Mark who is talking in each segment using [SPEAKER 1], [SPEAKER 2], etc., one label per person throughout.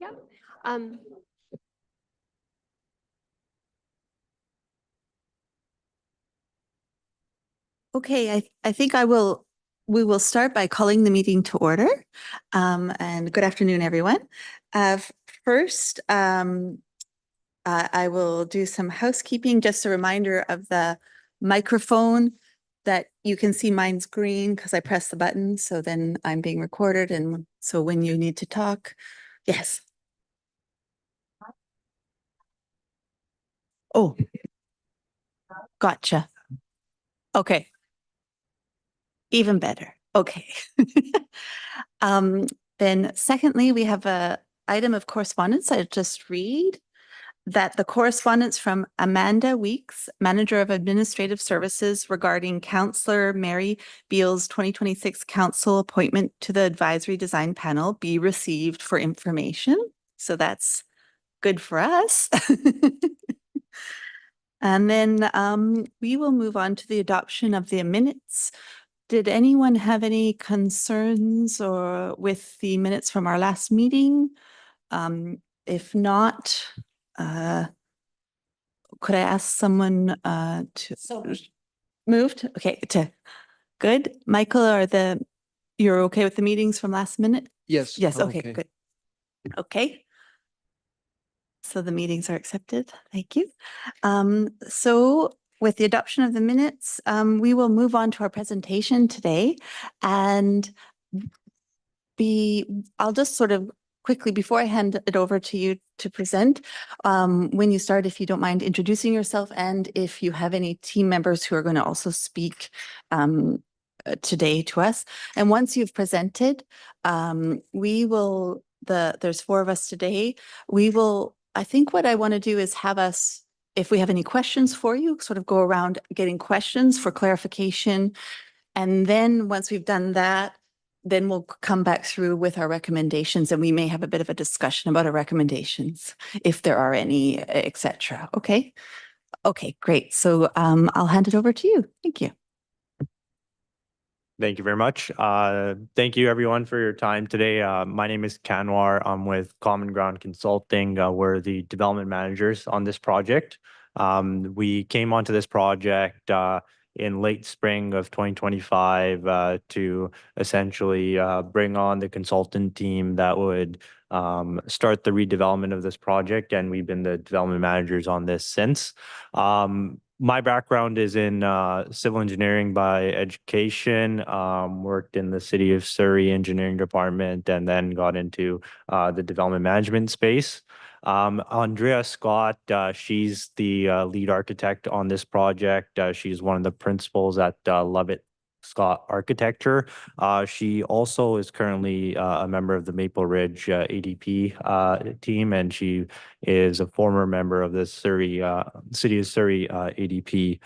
[SPEAKER 1] Yeah. Um,
[SPEAKER 2] Okay, I think we will start by calling the meeting to order. And good afternoon, everyone. Uh, First, I will do some housekeeping, just a reminder of the microphone that you can see mine's green because I pressed the button. So then I'm being recorded. And so when you need to talk, yes. Oh, gotcha. Okay. Even better. Okay. Then secondly, we have a item of correspondence. I just read that the correspondence from Amanda Weeks, Manager of Administrative Services, regarding Councillor Mary Beale's 2026 council appointment to the Advisory Design Panel be received for information. So that's good for us. And then we will move on to the adoption of the minutes. Did anyone have any concerns or with the minutes from our last meeting? If not, could I ask someone to moved? Okay, good. Michael, you're okay with the meetings from last minute?
[SPEAKER 3] Yes.
[SPEAKER 2] Yes,
[SPEAKER 3] I'm
[SPEAKER 2] okay, good. Okay. So the meetings are accepted. Thank you. So with the adoption of the minutes, we will move on to our presentation today. And I'll just sort of quickly, before I hand it over to you to present, when you start, if you don't mind introducing yourself, and if you have any team members who are going to also speak today to us. And once you've presented, there's 4 of us today. I think what I want to do is have us, if we have any questions for you, sort of go around getting questions for clarification. And then once we've done that, then we'll come back through with our recommendations, and we may have a bit of a discussion about our recommendations, if there are any, etc. Okay. Okay, great. So I'll hand it over to you. Thank you.
[SPEAKER 4] Thank you very much. Thank you everyone for your time today. My name is Kanwar. I'm with Common Ground Consulting. We're the development managers on this project. We came onto this project in late spring of 2025 to essentially bring on the consultant team that would start the redevelopment of this project, and we've been the development managers on this since. My background is in civil engineering by education, worked in the City of Surrey engineering department, and then got into the development management space. Andrea Scott, she's the lead architect on this project. She's one of the principals at Lovett Scott Architecture. She also is currently a member of the Maple Ridge ADP team, and she is a former member of the City of Surrey ADP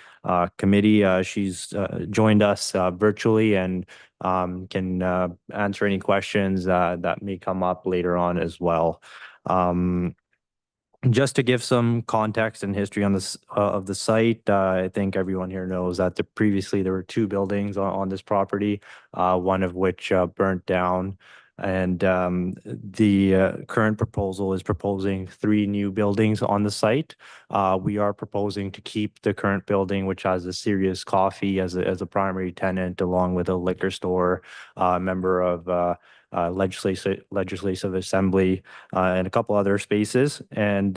[SPEAKER 4] committee. She's joined us virtually and can answer any questions that may come up later on as well. Just to give some context and history on this of the site, I think everyone here knows that previously there were 2 buildings on this property, one of which burnt down. And the current proposal is proposing 3 new buildings on the site. We are proposing to keep the current building, which has a Serious Coffee as a primary tenant, along with a liquor store, member of legislative assembly, and a couple other spaces. And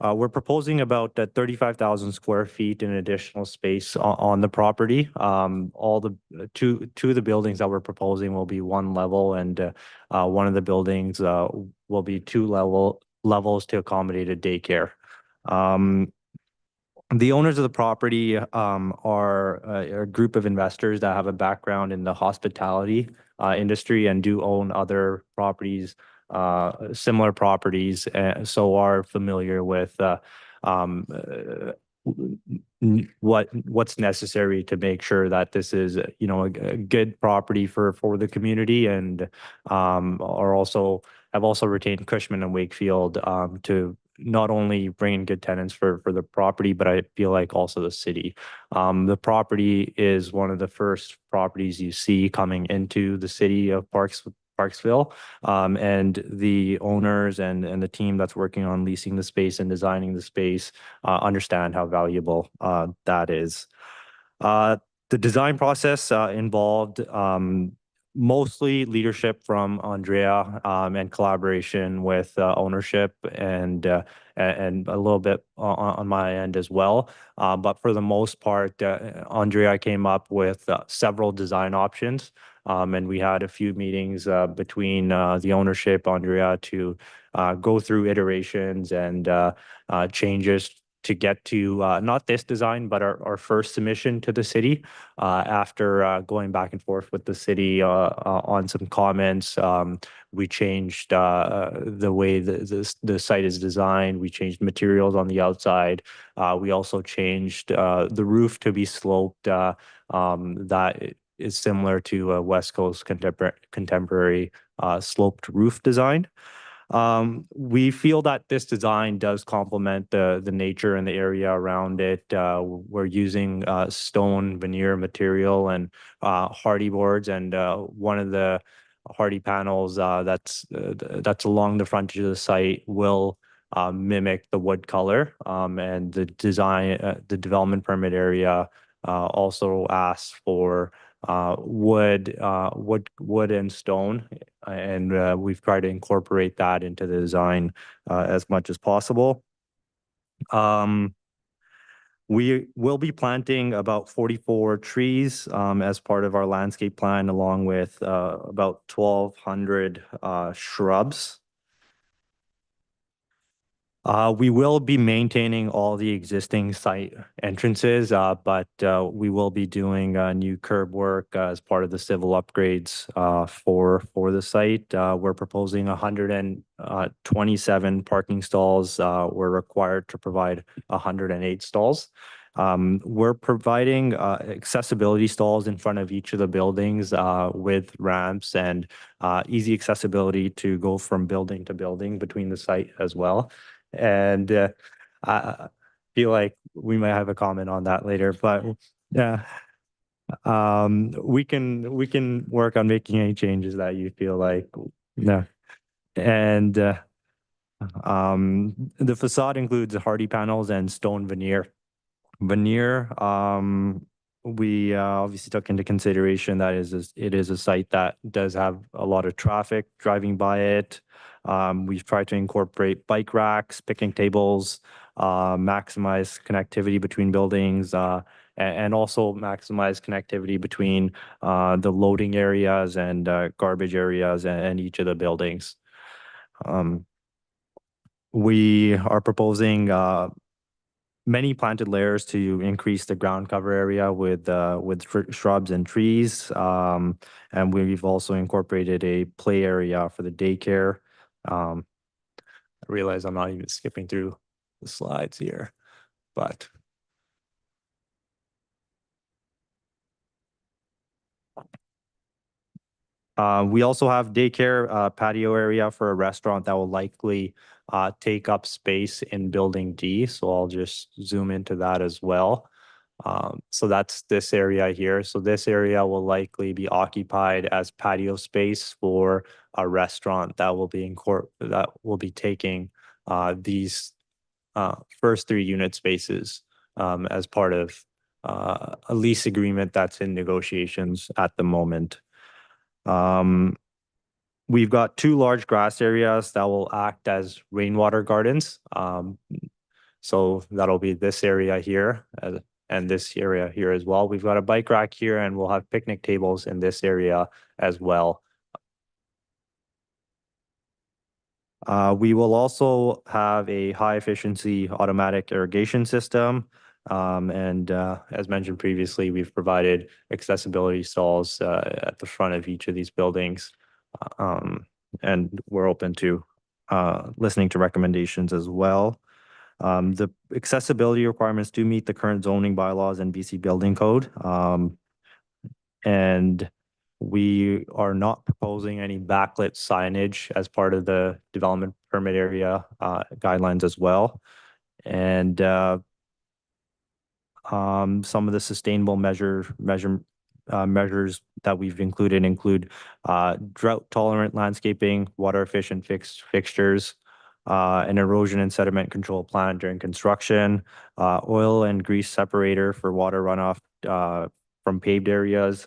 [SPEAKER 4] we're proposing about 35,000 square feet in additional space on the property. All the two of the buildings that we're proposing will be 1 level, and one of the buildings will be 2 levels to accommodate a daycare. The owners of the property are a group of investors that have a background in the hospitality industry and do own other properties, similar properties, so are familiar with what's necessary to make sure that this is a good property for the community, and have also retained Cushman & Wakefield to not only bring in good tenants for the property, but I feel like also the city. The property is one of the first properties you see coming into the city of Parksville. And the owners and the team that's working on leasing the space and designing the space understand how valuable that is. The design process involved mostly leadership from Andrea and collaboration with ownership and a little bit on my end as well. But for the most part, Andrea came up with several design options. And we had a few meetings between the ownership, Andrea, to go through iterations and changes to get to not this design, but our first submission to the city. After going back and forth with the city on some comments, we changed the way the site is designed. We changed materials on the outside. We also changed the roof to be sloped. That is similar to a West Coast contemporary sloped roof design. We feel that this design does complement the nature and the area around it. We're using stone veneer material and hardy boards, and one of the hardy panels that's along the frontage of the site will mimic the wood color. And the design, the development permit area also asks for wood and stone, and we've tried to incorporate that into the design as much as possible. We will be planting about 44 trees as part of our landscape plan, along with about 1,200 shrubs. We will be maintaining all the existing site entrances, but we will be doing new curb work as part of the civil upgrades for the site. We're proposing 127 parking stalls. We're required to provide 108 stalls. We're providing accessibility stalls in front of each of the buildings with ramps and easy accessibility to go from building to building between the site as well. And I feel like we might have a comment on that later, but yeah, we can work on making any changes that you feel like. Yeah. And the facade includes hardy panels and stone veneer. Veneer, we obviously took into consideration that it is a site that does have a lot of traffic driving by it. We've tried to incorporate bike racks, picnic tables, maximize connectivity between buildings, and also maximize connectivity between the loading areas and garbage areas and each of the buildings. We are proposing many planted layers to increase the ground cover area with shrubs and trees. And we've also incorporated a play area for the daycare. I realize I'm not even skipping through the slides here, but we also have daycare patio area for a restaurant that will likely take up space in building D. So I'll just zoom into that as well. So that's this area here. So this area will likely be occupied as patio space for a restaurant that will be taking these first 3 unit spaces as part of a lease agreement that's in negotiations at the moment. We've got 2 large grass areas that will act as rainwater gardens. So that'll be this area here and this area here as well. We've got a bike rack here, and we'll have picnic tables in this area as well. We will also have a high efficiency automatic irrigation system. And as mentioned previously, we've provided accessibility stalls at the front of each of these buildings. And we're open to listening to recommendations as well. The accessibility requirements do meet the current zoning bylaws and BC Building Code. And we are not proposing any backlit signage as part of the development permit area guidelines as well. And some of the sustainable measures that we've include drought tolerant landscaping, water efficient fixtures, an erosion and sediment control plan during construction, oil and grease separator for water runoff from paved areas,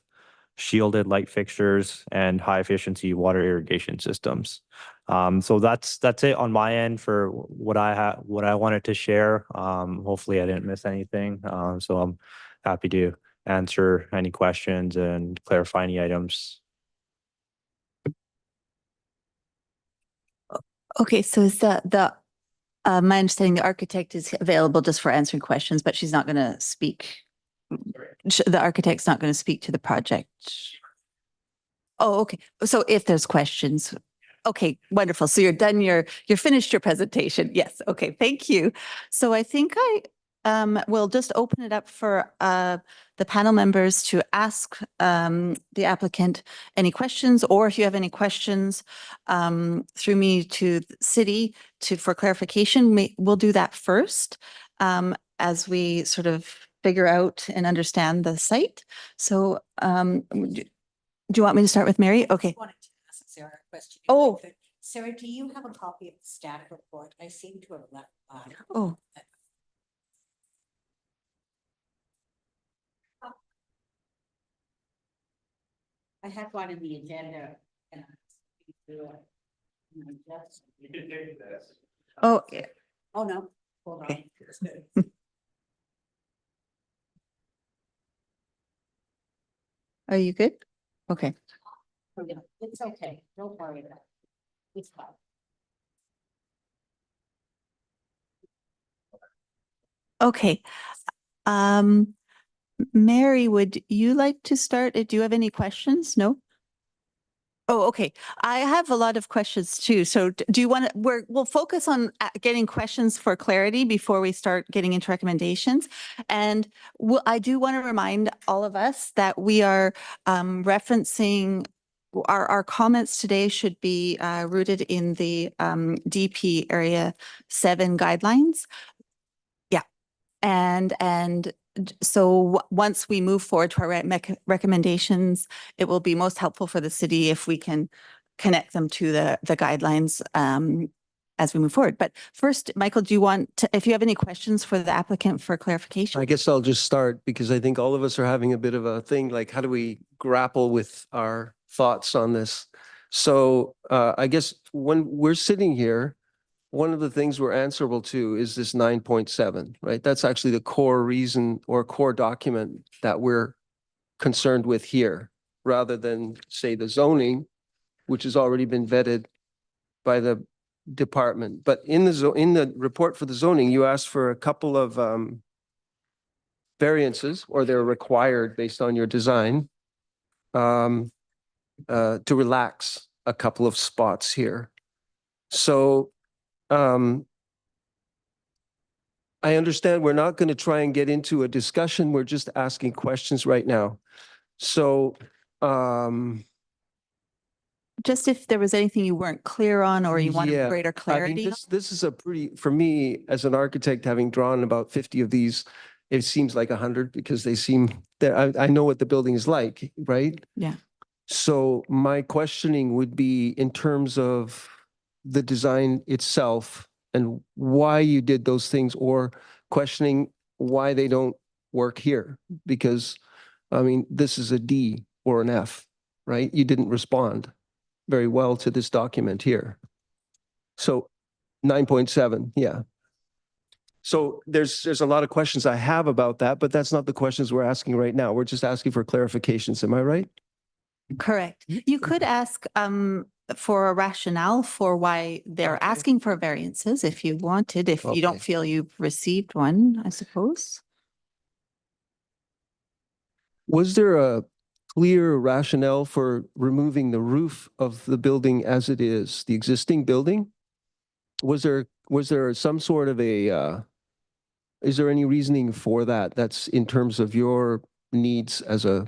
[SPEAKER 4] shielded light fixtures, and high efficiency water irrigation systems. So that's it on my end for what I wanted to share. Hopefully I didn't miss anything. So I'm happy to answer any questions and clarify any items.
[SPEAKER 2] Okay, so is my understanding, the architect is available just for answering questions, but she's not going to speak. The architect's not going to speak to the project. Oh, okay. So if there's questions, okay, wonderful. So you're done. You're finished your presentation. Yes. Okay. Thank you. So I think I will just open it up for the panel members to ask the applicant any questions, or if you have any questions through me to the city for clarification, we'll do that first as we sort of figure out and understand the site. So do you want me to start with Mary? Okay.
[SPEAKER 1] Wanted to ask Sarah a question.
[SPEAKER 2] Oh.
[SPEAKER 1] Sarah, do you have a copy of the staff report? I seem to have left.
[SPEAKER 2] Oh,
[SPEAKER 1] I had one in the agenda. And I was looking through it, and I just-
[SPEAKER 2] oh, yeah.
[SPEAKER 1] Oh, no, hold on.
[SPEAKER 2] Okay. Are you good? Okay.
[SPEAKER 1] Oh, yeah, it's okay. Don't worry about it. It's fine.
[SPEAKER 2] Okay. Mary, would you like to start? Do you have any questions? No? Oh, okay. I have a lot of questions too. So do you want to, we'll focus on getting questions for clarity before we start getting into recommendations. And I do want to remind all of us that we are referencing our comments today should be rooted in the DP Area 7 guidelines. Yeah. And so once we move forward to our recommendations, it will be most helpful for the city if we can connect them to the guidelines as we move forward. But first, Michael, do you want to, if you have any questions for the applicant for clarification?
[SPEAKER 3] I guess I'll just start because I think all of us are having a bit of a thing, like how do we grapple with our thoughts on this? So I guess when we're sitting here, one of the things we're answerable to is this 9.7, right? That's actually the core reason or core document that we're concerned with here, rather than say the zoning, which has already been vetted by the department. But in the report for the zoning, you asked for a couple of variances, or they're required based on your design, to relax a couple of spots here. So I understand we're not going to try and get into a discussion. We're just asking questions right now. So
[SPEAKER 2] just if there was anything you weren't clear on or you wanted
[SPEAKER 3] yeah,
[SPEAKER 2] greater
[SPEAKER 3] I mean,
[SPEAKER 2] clarity.
[SPEAKER 3] this is a pretty, for me, as an architect, having drawn about 50 of these, it seems like 100 because they seem that I know what the building is like, right?
[SPEAKER 2] Yeah.
[SPEAKER 3] So my questioning would be in terms of the design itself and why you did those things, or questioning why they don't work here. Because, I mean, this is a D or an F, right? You didn't respond very well to this document here. So 9.7, yeah. So there's a lot of questions I have about that, but that's not the questions we're asking right now. We're just asking for clarifications. Am I right?
[SPEAKER 2] Correct. You could ask for a rationale for why they're
[SPEAKER 3] Okay.
[SPEAKER 2] asking for variances if you wanted, if you don't
[SPEAKER 3] Okay.
[SPEAKER 2] feel you've received one, I suppose.
[SPEAKER 3] Was there a clear rationale for removing the roof of the building as it is, the existing building? Was there some sort of a, is there any reasoning for that? That's in terms of your needs as a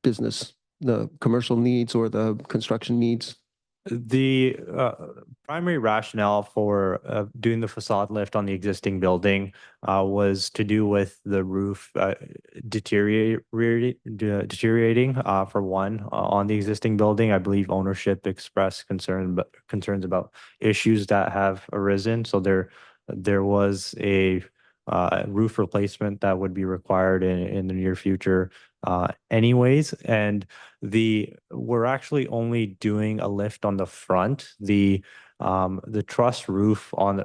[SPEAKER 3] business, the commercial needs or the construction needs?
[SPEAKER 4] The primary rationale for doing the facade lift on the existing building was to do with the roof deteriorating for one on the existing building. I believe ownership expressed concerns about issues that have arisen. So there was a roof replacement that would be required in the near future anyways. And we're actually only doing a lift on the front. The truss roof on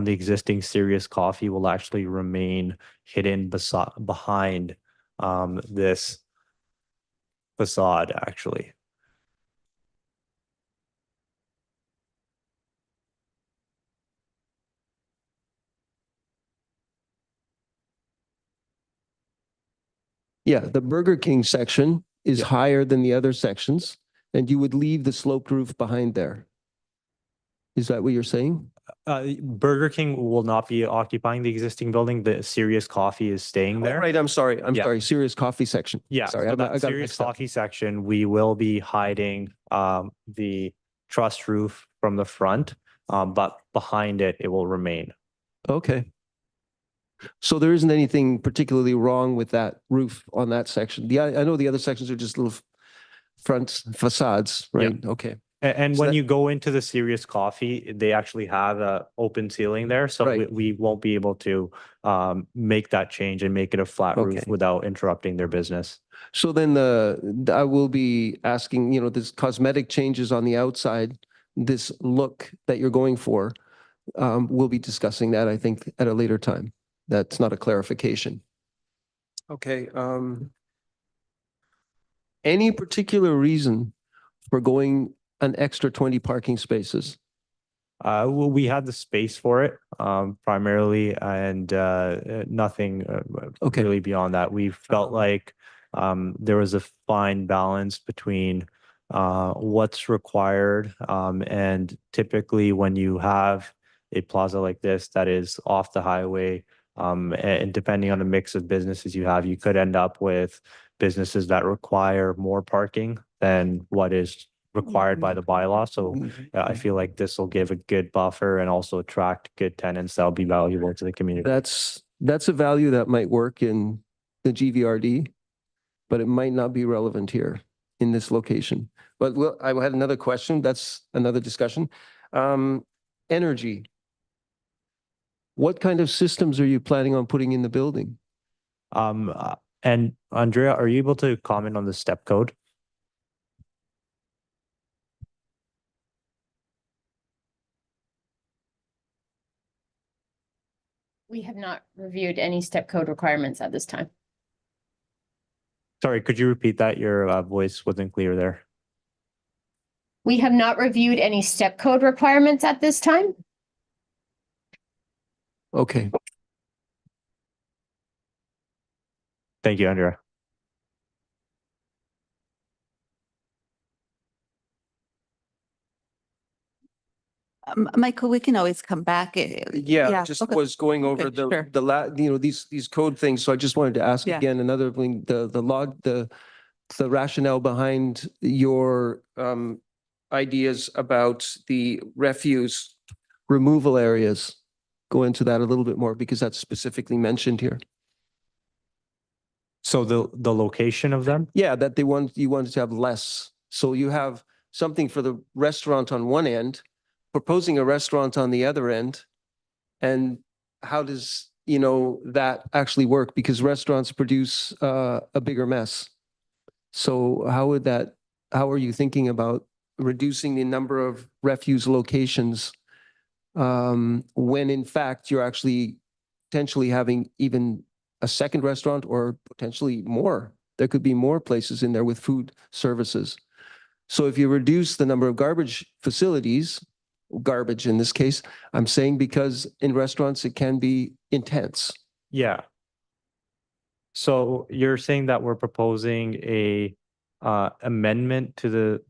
[SPEAKER 4] the existing Serious Coffee will actually remain hidden behind this facade actually.
[SPEAKER 3] Yeah, the Burger King section is
[SPEAKER 4] Yeah.
[SPEAKER 3] higher than the other sections, and you would leave the sloped roof behind there. Is that what you're saying?
[SPEAKER 4] Burger King will not be occupying the existing building. The Serious Coffee is staying
[SPEAKER 3] Oh,
[SPEAKER 4] there.
[SPEAKER 3] right, I'm sorry. I'm
[SPEAKER 4] Yeah.
[SPEAKER 3] sorry. Serious Coffee section.
[SPEAKER 4] Yeah,
[SPEAKER 3] Sorry,
[SPEAKER 4] so
[SPEAKER 3] I
[SPEAKER 4] that
[SPEAKER 3] got it
[SPEAKER 4] Serious
[SPEAKER 3] mixed up.
[SPEAKER 4] Coffee section, we will be hiding the truss roof from the front, but behind it, it will remain.
[SPEAKER 3] Okay. So there isn't anything particularly wrong with that roof on that section. I know the other sections are just little front facades, right? Okay.
[SPEAKER 4] And
[SPEAKER 3] So
[SPEAKER 4] when
[SPEAKER 3] that-
[SPEAKER 4] you go into the Serious Coffee, they actually have a open ceiling there, so
[SPEAKER 3] Right.
[SPEAKER 4] we won't be able to make that change and make it a flat roof
[SPEAKER 3] Okay.
[SPEAKER 4] without interrupting their business.
[SPEAKER 3] So then I will be asking, this cosmetic changes on the outside, this look that you're going for. We'll be discussing that, I think, at a later time. That's not a clarification. Okay. Any particular reason for going an extra 20 parking spaces?
[SPEAKER 4] Well, we had the space for it, primarily, and nothing
[SPEAKER 3] Okay.
[SPEAKER 4] really beyond that. We felt like there was a fine balance between what's required, and typically when you have a plaza like this that is off the highway, and depending on the mix of businesses you have, you could end up with businesses that require more parking than what is required by the bylaw. So I feel like this will give a good buffer and also attract good tenants that'll be valuable to the community.
[SPEAKER 3] That's a value that might work in the GVRD, but it might not be relevant here in this location. But I had another question. That's another discussion. Energy. What kind of systems are you planning on putting in the building?
[SPEAKER 4] And Andrea, are you able to comment on the step code?
[SPEAKER 5] We have not reviewed any step code requirements at this time.
[SPEAKER 4] Sorry, could you repeat that? Your voice wasn't clear there.
[SPEAKER 5] We have not reviewed any step code requirements at this time.
[SPEAKER 3] Okay.
[SPEAKER 4] Thank you, Andrea.
[SPEAKER 2] Michael, we can always come back.
[SPEAKER 3] Yeah, just
[SPEAKER 2] okay.
[SPEAKER 3] was going over
[SPEAKER 2] Okay, sure.
[SPEAKER 3] these code things. So I just wanted to ask
[SPEAKER 2] Yeah.
[SPEAKER 3] again, another thing, the rationale behind your ideas about the refuse removal areas. Go into that a little bit more because that's specifically mentioned here.
[SPEAKER 4] So the location of them?
[SPEAKER 3] Yeah, that you wanted to have less. So you have something for the restaurant on one end, proposing a restaurant on the other end. And how does, that actually work? Because restaurants produce a bigger mess. So how are you thinking about reducing the number of refuse locations when in fact you're actually potentially having even a second restaurant or potentially more? There could be more places in there with food services. So if you reduce the number of garbage facilities, garbage in this case, I'm saying because in restaurants it can be intense.
[SPEAKER 4] Yeah. So you're saying that we're proposing a amendment to the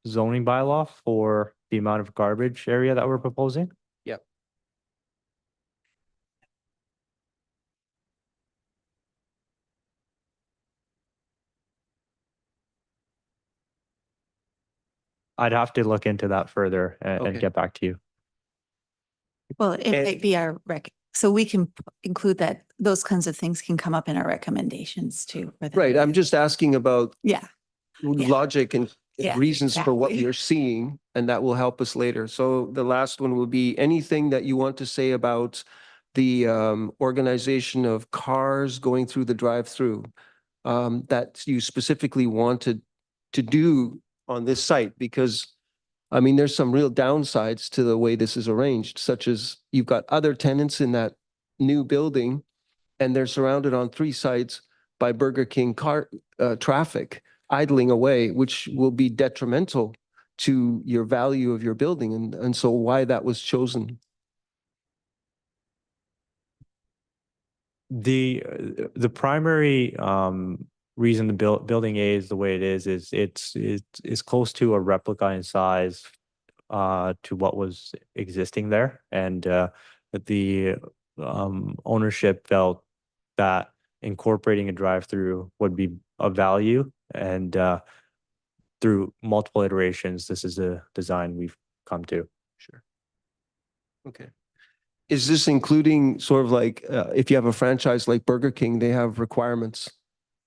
[SPEAKER 4] zoning bylaw for the amount of garbage area that we're proposing?
[SPEAKER 3] Yep.
[SPEAKER 4] I'd have to look into that further and
[SPEAKER 3] Okay.
[SPEAKER 4] get back to you.
[SPEAKER 2] Well, it
[SPEAKER 3] And-
[SPEAKER 2] might be our so we can include that, those kinds of things can come up in our recommendations too. for them.
[SPEAKER 3] Right, I'm just asking about
[SPEAKER 2] Yeah, Yeah.
[SPEAKER 3] logic and
[SPEAKER 2] Yeah,
[SPEAKER 3] reasons for what
[SPEAKER 2] exactly.
[SPEAKER 3] we're seeing, and that will help us later. So the last one will be anything that you want to say about the organization of cars going through the drive-through that you specifically wanted to do on this site, because I mean, there's some real downsides to the way this is arranged, such as you've got other tenants in that new building and they're surrounded on 3 sides by Burger King car traffic idling away, which will be detrimental to your value of your building. And so why that was chosen.
[SPEAKER 4] The primary reason the building A is the way it is it's close to a replica in size to what was existing there, and the ownership felt that incorporating a drive-through would be of value, and through multiple iterations, this is a design we've come to.
[SPEAKER 3] Sure. Okay. Is this including sort of like, if you have a franchise like Burger King, they have requirements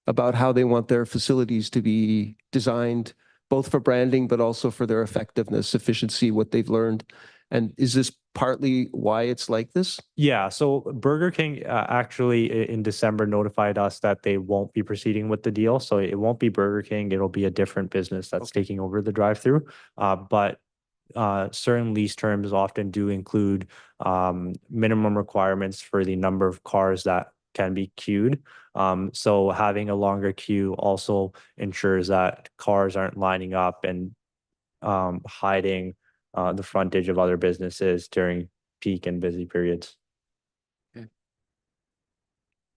[SPEAKER 3] about how they want their facilities to be designed, both for branding, but also for their effectiveness, efficiency, what they've learned. And is this partly why it's like this?
[SPEAKER 4] Yeah, so Burger King actually in December notified us that they won't be proceeding with the deal. So it won't be Burger King. It'll be a different business that's
[SPEAKER 3] Okay.
[SPEAKER 4] taking over the drive-through. But certain lease terms often do include minimum requirements for the number of cars that can be queued. So having a longer queue also ensures that cars aren't lining up and hiding the frontage of other businesses during peak and busy periods.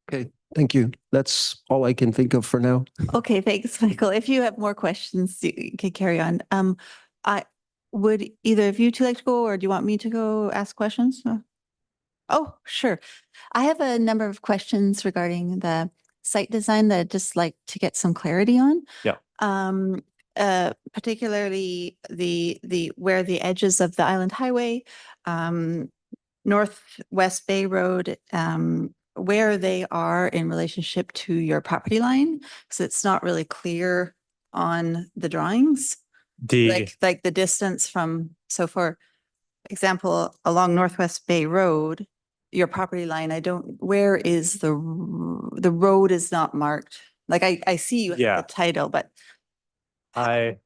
[SPEAKER 3] Okay, thank you. That's all I can think of for now.
[SPEAKER 2] Okay, thanks, Michael. If you have more questions, you can carry on. I would either of you two like to go, or do you want me to go ask questions? Oh, sure. I have a number of questions regarding the site design that I'd just like to get some clarity on.
[SPEAKER 4] Yeah.
[SPEAKER 2] Particularly the where the edges of the Island Highway, Northwest Bay Road, where they are in relationship to your property line, because it's not really clear on the drawings. Like the distance from, so for example, along Northwest Bay Road, your property line, where is the road is not marked. Like I see you
[SPEAKER 4] Yeah.
[SPEAKER 2] have the title, but
[SPEAKER 4] I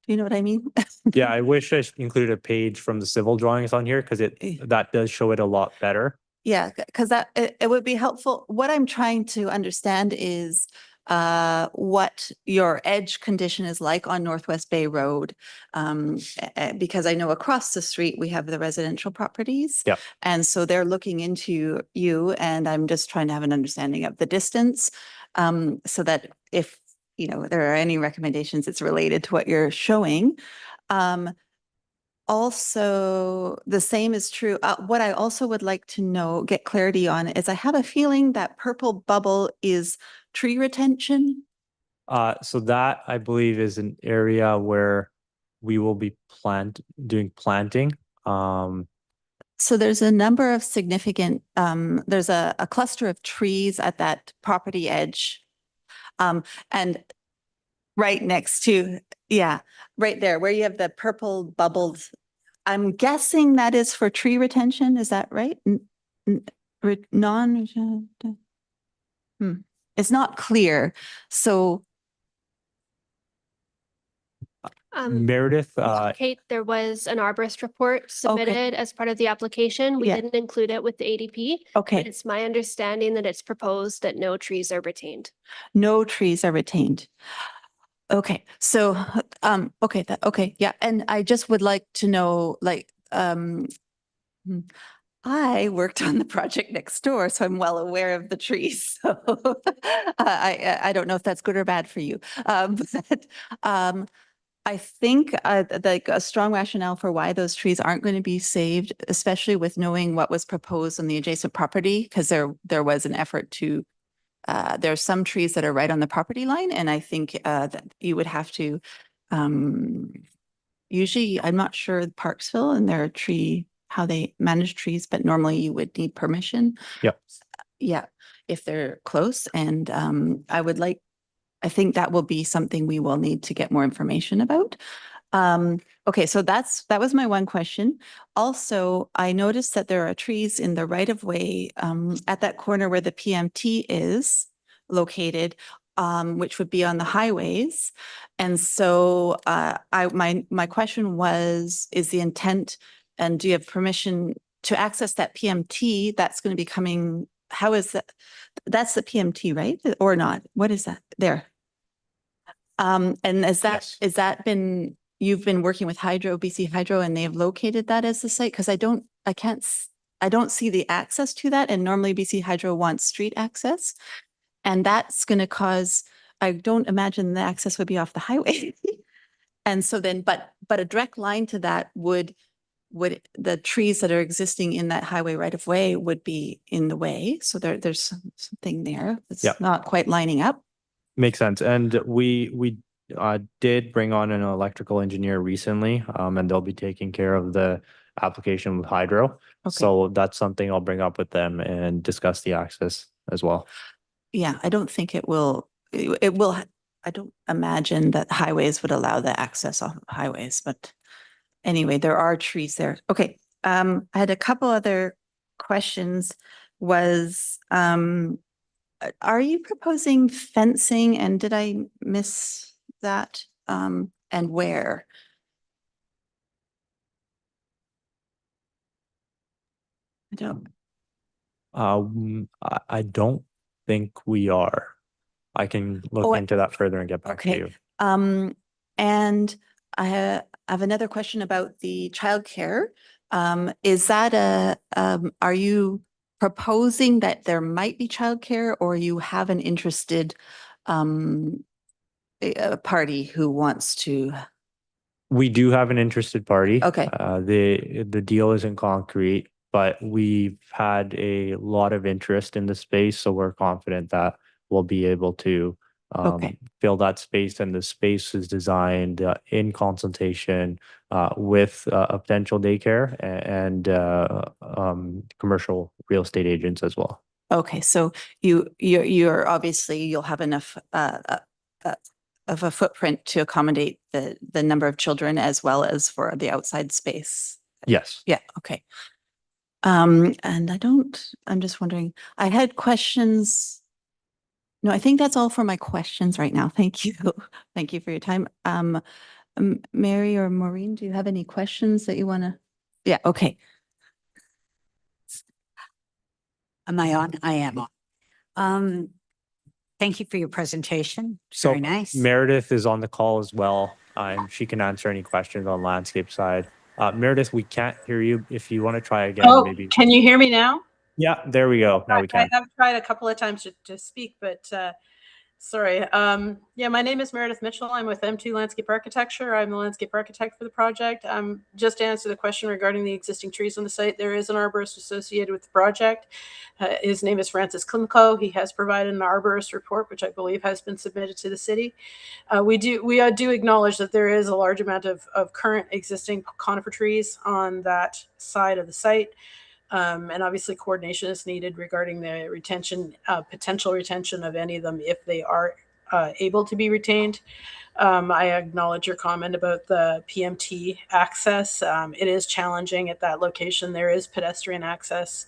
[SPEAKER 2] do you know what I mean?
[SPEAKER 4] Yeah, I wish I included a page from the civil drawings on here because that does show it a lot better.
[SPEAKER 2] Yeah, because it would be helpful. What I'm trying to understand is what your edge condition is like on Northwest Bay Road. Because I know across the street, we have the residential properties.
[SPEAKER 4] Yeah.
[SPEAKER 2] And so they're looking into you, and I'm just trying to have an understanding of the distance. So that if, there are any recommendations, it's related to what you're showing. Also, the same is true. What I also would like to get clarity on is I have a feeling that purple bubble is tree retention.
[SPEAKER 4] So that I believe is an area where we will be doing planting.
[SPEAKER 2] So there's a number of significant, there's a cluster of trees at that property edge. And right next to, right there where you have the purple bubbled. I'm guessing that is for tree retention. Is that right? It's not clear. So
[SPEAKER 4] Meredith,
[SPEAKER 6] Kate, there was an arborist report submitted as part of the application. We
[SPEAKER 2] Yeah.
[SPEAKER 6] didn't include it with the ADP.
[SPEAKER 2] okay,
[SPEAKER 6] But it's my understanding that it's proposed that no trees are retained.
[SPEAKER 2] no trees are retained. Okay, so, okay, yeah, and I just would like to know, I worked on the project next door, so I'm well aware of the trees. So I don't know if that's good or bad for you. But I think like a strong rationale for why those trees aren't going to be saved, especially with knowing what was proposed on the adjacent property, because there was an effort to there are some trees that are right on the property line, and I think that you would have to usually, I'm not sure Parksville and their tree, how they manage trees, but normally you would need permission.
[SPEAKER 4] Yep.
[SPEAKER 2] Yeah, if they're close and I think that will be something we will need to get more information about. Okay, so that was my one question. Also, I noticed that there are trees in the right of way at that corner where the PMT is located, which would be on the highways. And so my question was, is the intent and do you have permission to access that PMT that's going to be coming? How is that? That's the PMT, right? Or not? What is that there? And
[SPEAKER 4] Yes.
[SPEAKER 2] is that you've been working with BC Hydro, and they've located that as the site? Because I don't see the access to that. And normally BC Hydro wants street access. And that's going to cause, I don't imagine the access would be off the highway. And so then, but a direct line to that would the trees that are existing in that highway right of way would be in the way. So there's something there that's
[SPEAKER 4] Yeah.
[SPEAKER 2] not quite lining up.
[SPEAKER 4] Makes sense. And we did bring on an electrical engineer recently, and they'll be taking care of the application with Hydro.
[SPEAKER 2] Okay.
[SPEAKER 4] So that's something I'll bring up with them and discuss the access as well.
[SPEAKER 2] Yeah, I don't think it will, I don't imagine that highways would allow the access off of highways, but anyway, there are trees there. Okay, I had a couple other questions. Are you proposing fencing, and did I miss that? And where?
[SPEAKER 4] I don't think we are. I can look
[SPEAKER 2] Oh,
[SPEAKER 4] into that further and get back to
[SPEAKER 2] okay.
[SPEAKER 4] you.
[SPEAKER 2] And I have another question about the childcare. Is that are you proposing that there might be childcare, or you have an interested a party who wants to?
[SPEAKER 4] We do have an interested party.
[SPEAKER 2] Okay.
[SPEAKER 4] The deal isn't concrete, but we've had a lot of interest in the space, so we're confident that we'll be able to
[SPEAKER 2] Okay.
[SPEAKER 4] fill that space, and the space is designed in consultation with a potential daycare and commercial real estate agents as well.
[SPEAKER 2] Okay, so you're obviously you'll have enough of a footprint to accommodate the number of children as well as for the outside space.
[SPEAKER 4] Yes.
[SPEAKER 2] Yeah, okay. And I'm just wondering, I had questions. No, I think that's all for my questions right now. Thank you. Thank you for your time. Mary or Maureen, do you have any questions that you want to? Yeah, okay.
[SPEAKER 7] Am I on? I am on. Thank you for your presentation.
[SPEAKER 4] So
[SPEAKER 7] Very nice.
[SPEAKER 4] Meredith is on the call as well, and she can answer any questions on landscape side. Meredith, we can't hear you. If you want to try again,
[SPEAKER 8] Oh,
[SPEAKER 4] maybe.
[SPEAKER 8] can you hear me now?
[SPEAKER 4] Yeah, there we go. Now we can.
[SPEAKER 8] I have tried a couple of times to speak, but sorry. Yeah, my name is Meredith Mitchell. I'm with M2 Landscape Architecture. I'm the landscape architect for the project. Just to answer the question regarding the existing trees on the site, there is an arborist associated with the project. His name is Francis Klimko. He has provided an arborist report, which I believe has been submitted to the city. We do acknowledge that there is a large amount of current existing conifer trees on that side of the site. And obviously coordination is needed regarding the retention, potential retention of any of them if they are able to be retained. I acknowledge your comment about the PMT access. It is challenging at that location. There is pedestrian access,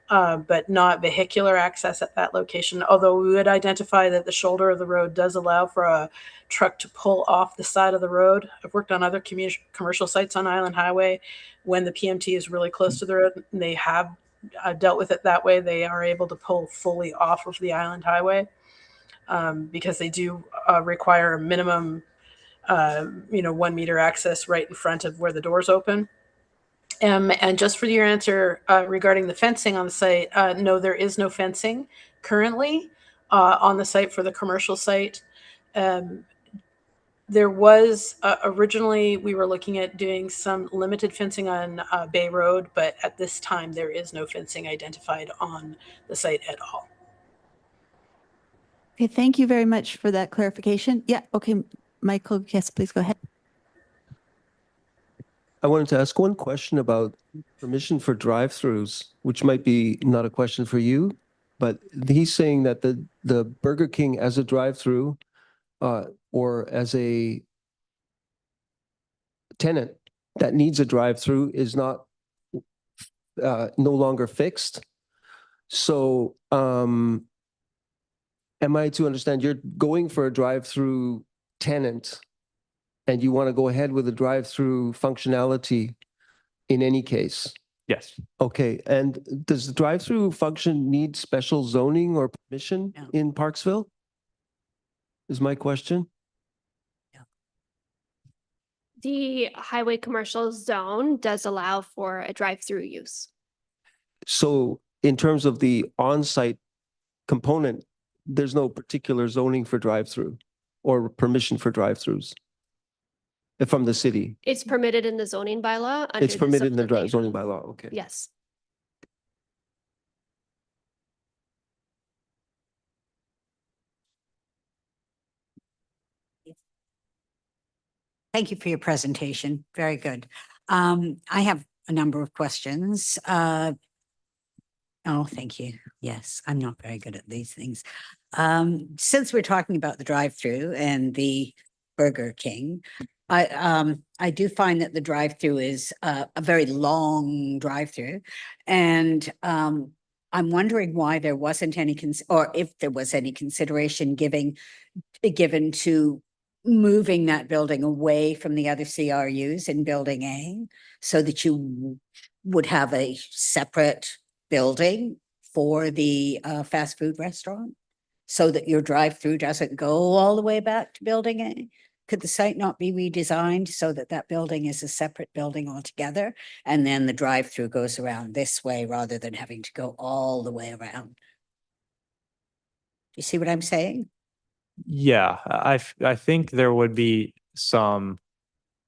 [SPEAKER 8] but not vehicular access at that location. Although we would identify that the shoulder of the road does allow for a truck to pull off the side of the road. I've worked on other commercial sites on Island Highway. When the PMT is really close to the road, and they have dealt with it that way, they are able to pull fully off of the Island Highway because they do require a minimum, 1 meter access right in front of where the doors open. And just for your answer regarding the fencing on the site, no, there is no fencing currently on the site for the commercial site. There was originally we were looking at doing some limited fencing on Bay Road, but at this time there is no fencing identified on the site at all.
[SPEAKER 2] Okay, thank you very much for that clarification. Yeah, okay, Michael, yes, please go ahead.
[SPEAKER 3] I wanted to ask one question about permission for drive-throughs, which might be not a question for you, but he's saying that the Burger King as a drive-through or as a tenant that needs a drive-through is not no longer fixed. So am I to understand you're going for a drive-through tenant and you want to go ahead with a drive-through functionality in any case?
[SPEAKER 4] Yes.
[SPEAKER 3] Okay, and does the drive-through function need special zoning or permission
[SPEAKER 7] No.
[SPEAKER 3] in Parksville? Is my question.
[SPEAKER 6] The highway commercial zone does allow for a drive-through use.
[SPEAKER 3] So in terms of the on-site component, there's no particular zoning for drive-through or permission for drive-throughs from the city?
[SPEAKER 6] It's permitted in the zoning bylaw. under
[SPEAKER 3] It's permitted in the
[SPEAKER 6] zone that they
[SPEAKER 3] zoning
[SPEAKER 6] have.
[SPEAKER 3] bylaw, okay.
[SPEAKER 6] Yes.
[SPEAKER 7] Thank you for your presentation. Very good. I have a number of questions. Oh, thank you. Yes, I'm not very good at these things. Since we're talking about the drive-through and the Burger King, I do find that the drive-through is a very long drive-through. And I'm wondering why there wasn't any, or if there was any consideration given to moving that building away from the other CRUs in Building A so that you would have a separate building for the fast food restaurant so that your drive-through doesn't go all the way back to Building A? Could the site not be redesigned so that that building is a separate building altogether? And then the drive-through goes around this way rather than having to go all the way around. Do you see what I'm saying?
[SPEAKER 4] Yeah, I think there would be a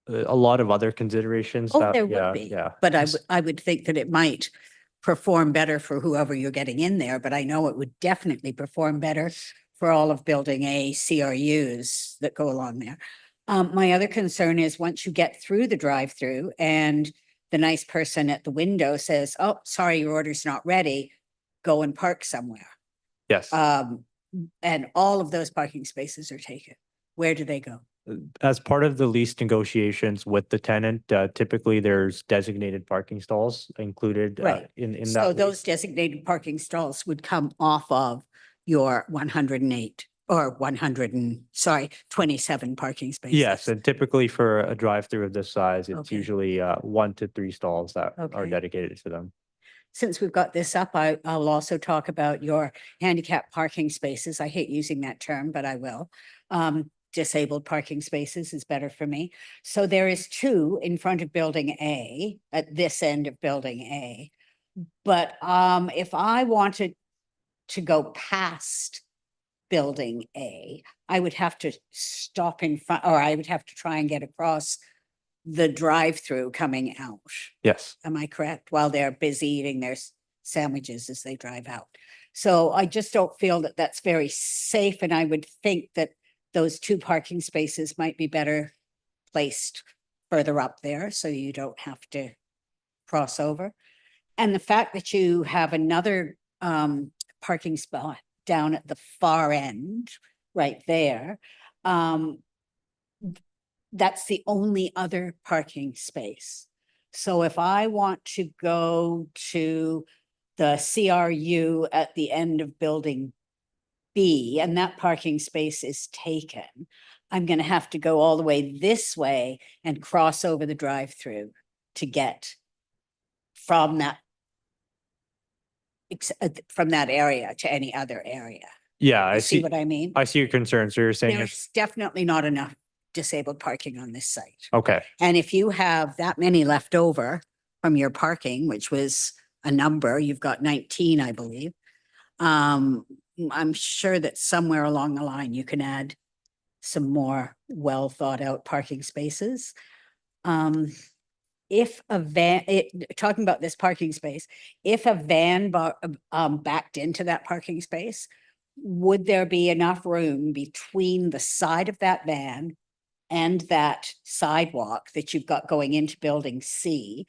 [SPEAKER 4] lot of other considerations.
[SPEAKER 7] Oh,
[SPEAKER 4] that-
[SPEAKER 7] there
[SPEAKER 4] yeah,
[SPEAKER 7] would be,
[SPEAKER 4] Yeah.
[SPEAKER 7] but I would think that it might perform better for whoever you're getting in there, but I know it would definitely perform better for all of Building A CRUs that go along there. My other concern is once you get through the drive-through and the nice person at the window says, oh, sorry, your order's not ready, go and park somewhere.
[SPEAKER 4] Yes.
[SPEAKER 7] And all of those parking spaces are taken. Where do they go?
[SPEAKER 4] As part of the lease negotiations with the tenant, typically there's designated parking stalls included
[SPEAKER 7] Right.
[SPEAKER 4] in that.
[SPEAKER 7] So
[SPEAKER 4] lease.
[SPEAKER 7] those designated parking stalls would come off of your 108 or 27 parking spaces.
[SPEAKER 4] Yes, and typically for a drive-through of this size, it's
[SPEAKER 7] Okay.
[SPEAKER 4] usually 1 to 3 stalls that are
[SPEAKER 7] Okay.
[SPEAKER 4] dedicated to them.
[SPEAKER 7] Since we've got this up, I'll also talk about your handicap parking spaces. I hate using that term, but I will. Disabled parking spaces is better for me. So there is 2 in front of Building A, at this end of Building A. But if I wanted to go past Building A, I would have to stop in front, or I would have to try and get across the drive-through coming out.
[SPEAKER 4] Yes.
[SPEAKER 7] Am I correct? While they're busy eating their sandwiches as they drive out. So I just don't feel that that's very safe. And I would think that those 2 parking spaces might be better placed further up there so you don't have to cross over. And the fact that you have another parking spot down at the far end, right there, that's the only other parking space. So if I want to go to the CRU at the end of Building B and that parking space is taken, I'm going to have to go all the way this way and cross over the drive-through to get from that area to any other area.
[SPEAKER 4] Yeah, I
[SPEAKER 7] You see
[SPEAKER 4] see.
[SPEAKER 7] what I mean?
[SPEAKER 4] I see your concern. So you're saying it's
[SPEAKER 7] There's definitely not enough disabled parking on this site.
[SPEAKER 4] okay.
[SPEAKER 7] And if you have that many left over from your parking, which was a number, you've got 19, I believe. I'm sure that somewhere along the line, you can add some more well thought out parking spaces. If a van, talking about this parking space, if a van backed into that parking space, would there be enough room between the side of that van and that sidewalk that you've got going into building C,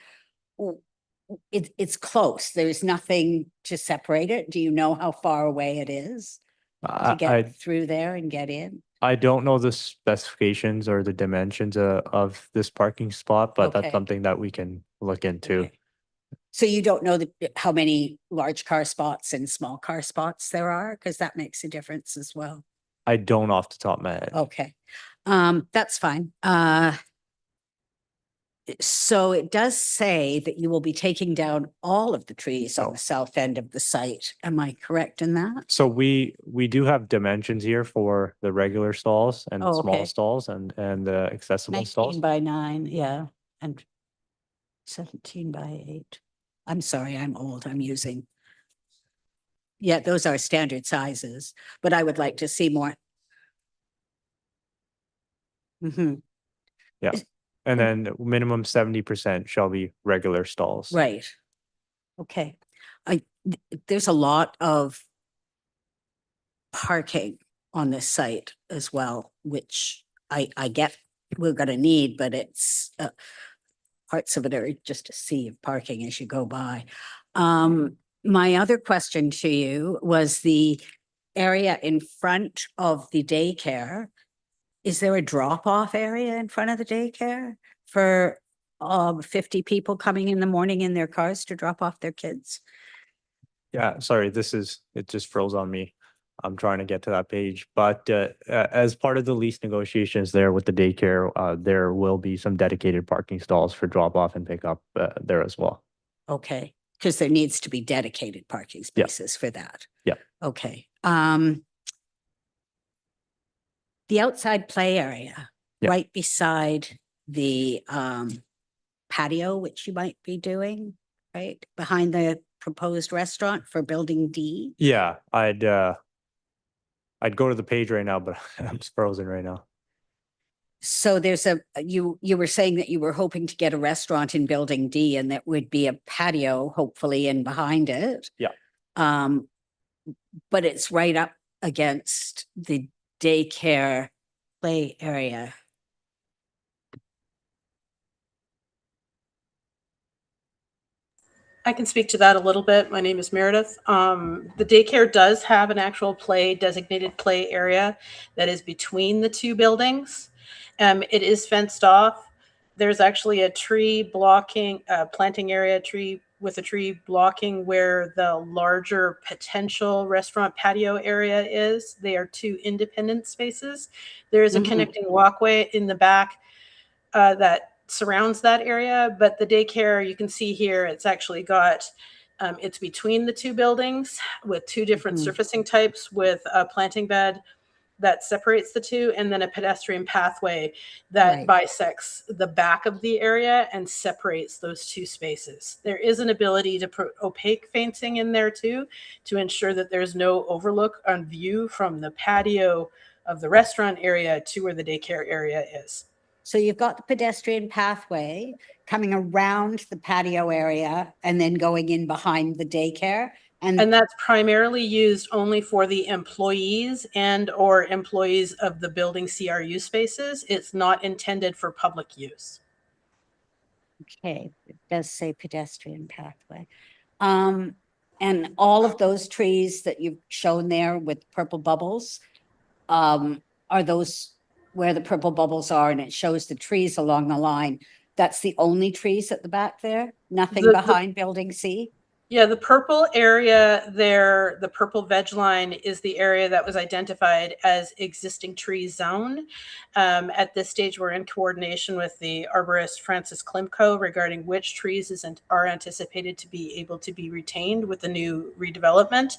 [SPEAKER 7] it's close. There's nothing to separate it. Do you know how far away it is to
[SPEAKER 4] I
[SPEAKER 7] get through there and get in?
[SPEAKER 4] I don't know the specifications or the dimensions of this parking spot, but
[SPEAKER 7] Okay.
[SPEAKER 4] that's something that we can look into.
[SPEAKER 7] Okay. So you don't know how many large car spots and small car spots there are? Because that makes a difference as well.
[SPEAKER 4] I don't off the top of my head.
[SPEAKER 7] Okay, that's fine. So it does say that you will be taking down all of the trees on
[SPEAKER 4] Oh.
[SPEAKER 7] the south end of the site. Am I correct in that?
[SPEAKER 4] So we do have dimensions here for the regular stalls and
[SPEAKER 7] Oh,
[SPEAKER 4] small
[SPEAKER 7] okay.
[SPEAKER 4] stalls and the accessible stalls.
[SPEAKER 7] 19 by 9, yeah, and 17 by 8. I'm sorry, I'm old, I'm using. Yeah, those are standard sizes, but I would like to see more. Mhm.
[SPEAKER 4] And then minimum 70% shall be regular stalls.
[SPEAKER 7] Right. Okay. There's a lot of parking on this site as well, which I get we're gonna need, but it's parts of it are just a sea of parking as you go by. My other question to you was the area in front of the daycare. Is there a drop-off area in front of the daycare for 50 people coming in the morning in their cars to drop off their kids?
[SPEAKER 4] Yeah, sorry, it just froze on me. I'm trying to get to that page, but as part of the lease negotiations there with the daycare, there will be some dedicated parking stalls for drop off and pickup there as well.
[SPEAKER 7] Okay, because there needs to be dedicated parking spaces for that.
[SPEAKER 4] Yeah.
[SPEAKER 7] Okay. The outside play area,
[SPEAKER 4] Yeah.
[SPEAKER 7] right beside the patio, which you might be doing, right? Behind the proposed restaurant for building D.
[SPEAKER 4] Yeah, I'd go to the page right now, but I'm just frozen right now.
[SPEAKER 7] So there's you were saying that you were hoping to get a restaurant in building D and that would be a patio, hopefully, in behind it.
[SPEAKER 4] Yeah.
[SPEAKER 7] But it's right up against the daycare play area.
[SPEAKER 8] I can speak to that a little bit. My name is Meredith. The daycare does have an actual designated play area that is between the two buildings. It is fenced off. There's actually a tree blocking, planting area tree with a tree blocking where the larger potential restaurant patio area is. They are two independent spaces. There is a connecting walkway in the back that surrounds that area, but the daycare, you can see here, it's actually got, it's between the two buildings with two different surfacing types with a planting bed that separates the two, and then a pedestrian pathway that bisects the back of the area and separates those two spaces. There is an ability to put opaque fencing in there too, to ensure that there's no overlook on view from the patio of the restaurant area to where the daycare area is.
[SPEAKER 7] So you've got the pedestrian pathway coming around the patio area and then going in behind the daycare.
[SPEAKER 8] And that's primarily used only for the employees and or employees of the building CRU spaces. It's not intended for public use.
[SPEAKER 7] Okay, it does say pedestrian pathway. And all of those trees that you've shown there with purple bubbles, are those where the purple bubbles are, and it shows the trees along the line? That's the only trees at the back there? Nothing behind building C?
[SPEAKER 8] Yeah, the purple area there, the purple veg line is the area that was identified as existing tree zone. At this stage, we're in coordination with the arborist Francis Klimko regarding which trees are anticipated to be able to be retained with the new redevelopment.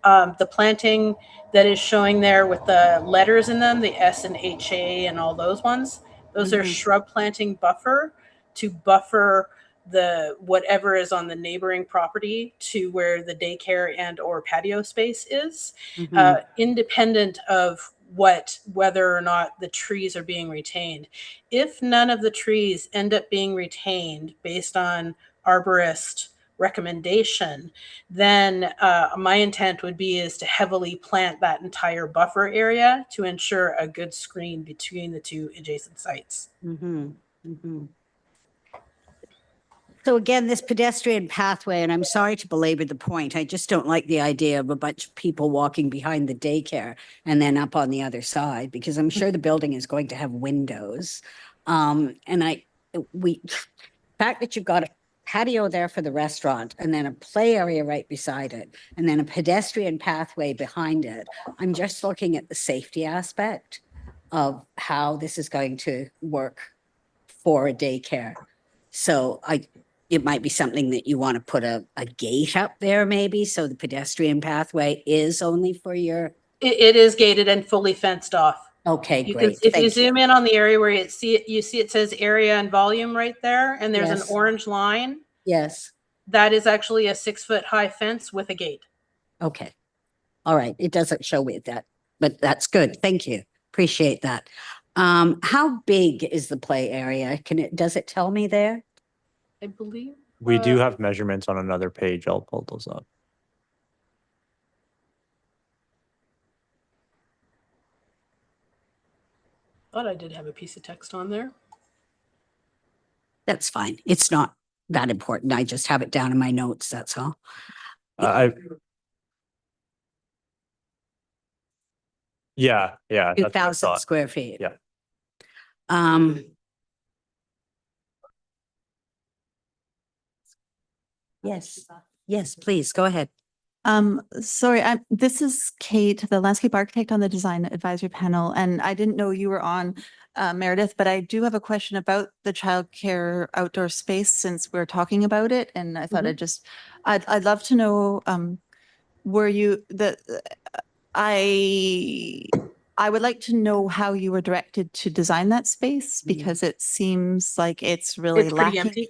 [SPEAKER 8] The planting that is showing there with the letters in them, the S and HA and all those ones, those are shrub planting buffer to buffer the whatever is on the neighboring property to where the daycare and or patio space is, independent of whether or not the trees are being retained. If none of the trees end up being retained based on arborist recommendation, then my intent would be is to heavily plant that entire buffer area to ensure a good screen between the two adjacent sites.
[SPEAKER 7] Mm-hmm. Mm-hmm. So again, this pedestrian pathway, and I'm sorry to belabor the point, I just don't like the idea of a bunch of people walking behind the daycare and then up on the other side, because I'm sure the building is going to have windows. And fact that you've got a patio there for the restaurant and then a play area right beside it, and then a pedestrian pathway behind it. I'm just looking at the safety aspect of how this is going to work for a daycare. So it might be something that you want to put a gate up there maybe, so the pedestrian pathway is only for your,
[SPEAKER 8] It is gated and fully fenced off.
[SPEAKER 7] okay,
[SPEAKER 8] You can,
[SPEAKER 7] great.
[SPEAKER 8] if you
[SPEAKER 7] Thank you.
[SPEAKER 8] zoom in on the area where you see it says area and volume right there, and there's
[SPEAKER 7] Yes.
[SPEAKER 8] an orange line.
[SPEAKER 7] Yes,
[SPEAKER 8] That is actually a 6-foot high fence with a gate.
[SPEAKER 7] okay. All right, it doesn't show me that, but that's good. Thank you. Appreciate that. How big is the play area? Does it tell me there?
[SPEAKER 8] I believe.
[SPEAKER 4] We do have measurements on another page. I'll pull those up.
[SPEAKER 8] Thought I did have a piece of text on there.
[SPEAKER 7] That's fine. It's not that important. I just have it down in my notes, that's all.
[SPEAKER 4] Yeah, that's what I
[SPEAKER 7] 2,000
[SPEAKER 4] thought.
[SPEAKER 7] square feet.
[SPEAKER 4] Yeah.
[SPEAKER 7] Yes, yes, please, go ahead.
[SPEAKER 2] Sorry, this is Kate, the landscape architect on the design advisory panel, and I didn't know you were on, Meredith, but I do have a question about the childcare outdoor space since we're talking about it, and I thought I'd love to know, were you I would like to know how you were directed to design that space because it seems like it's really
[SPEAKER 8] It's pretty
[SPEAKER 2] lacking.
[SPEAKER 8] empty.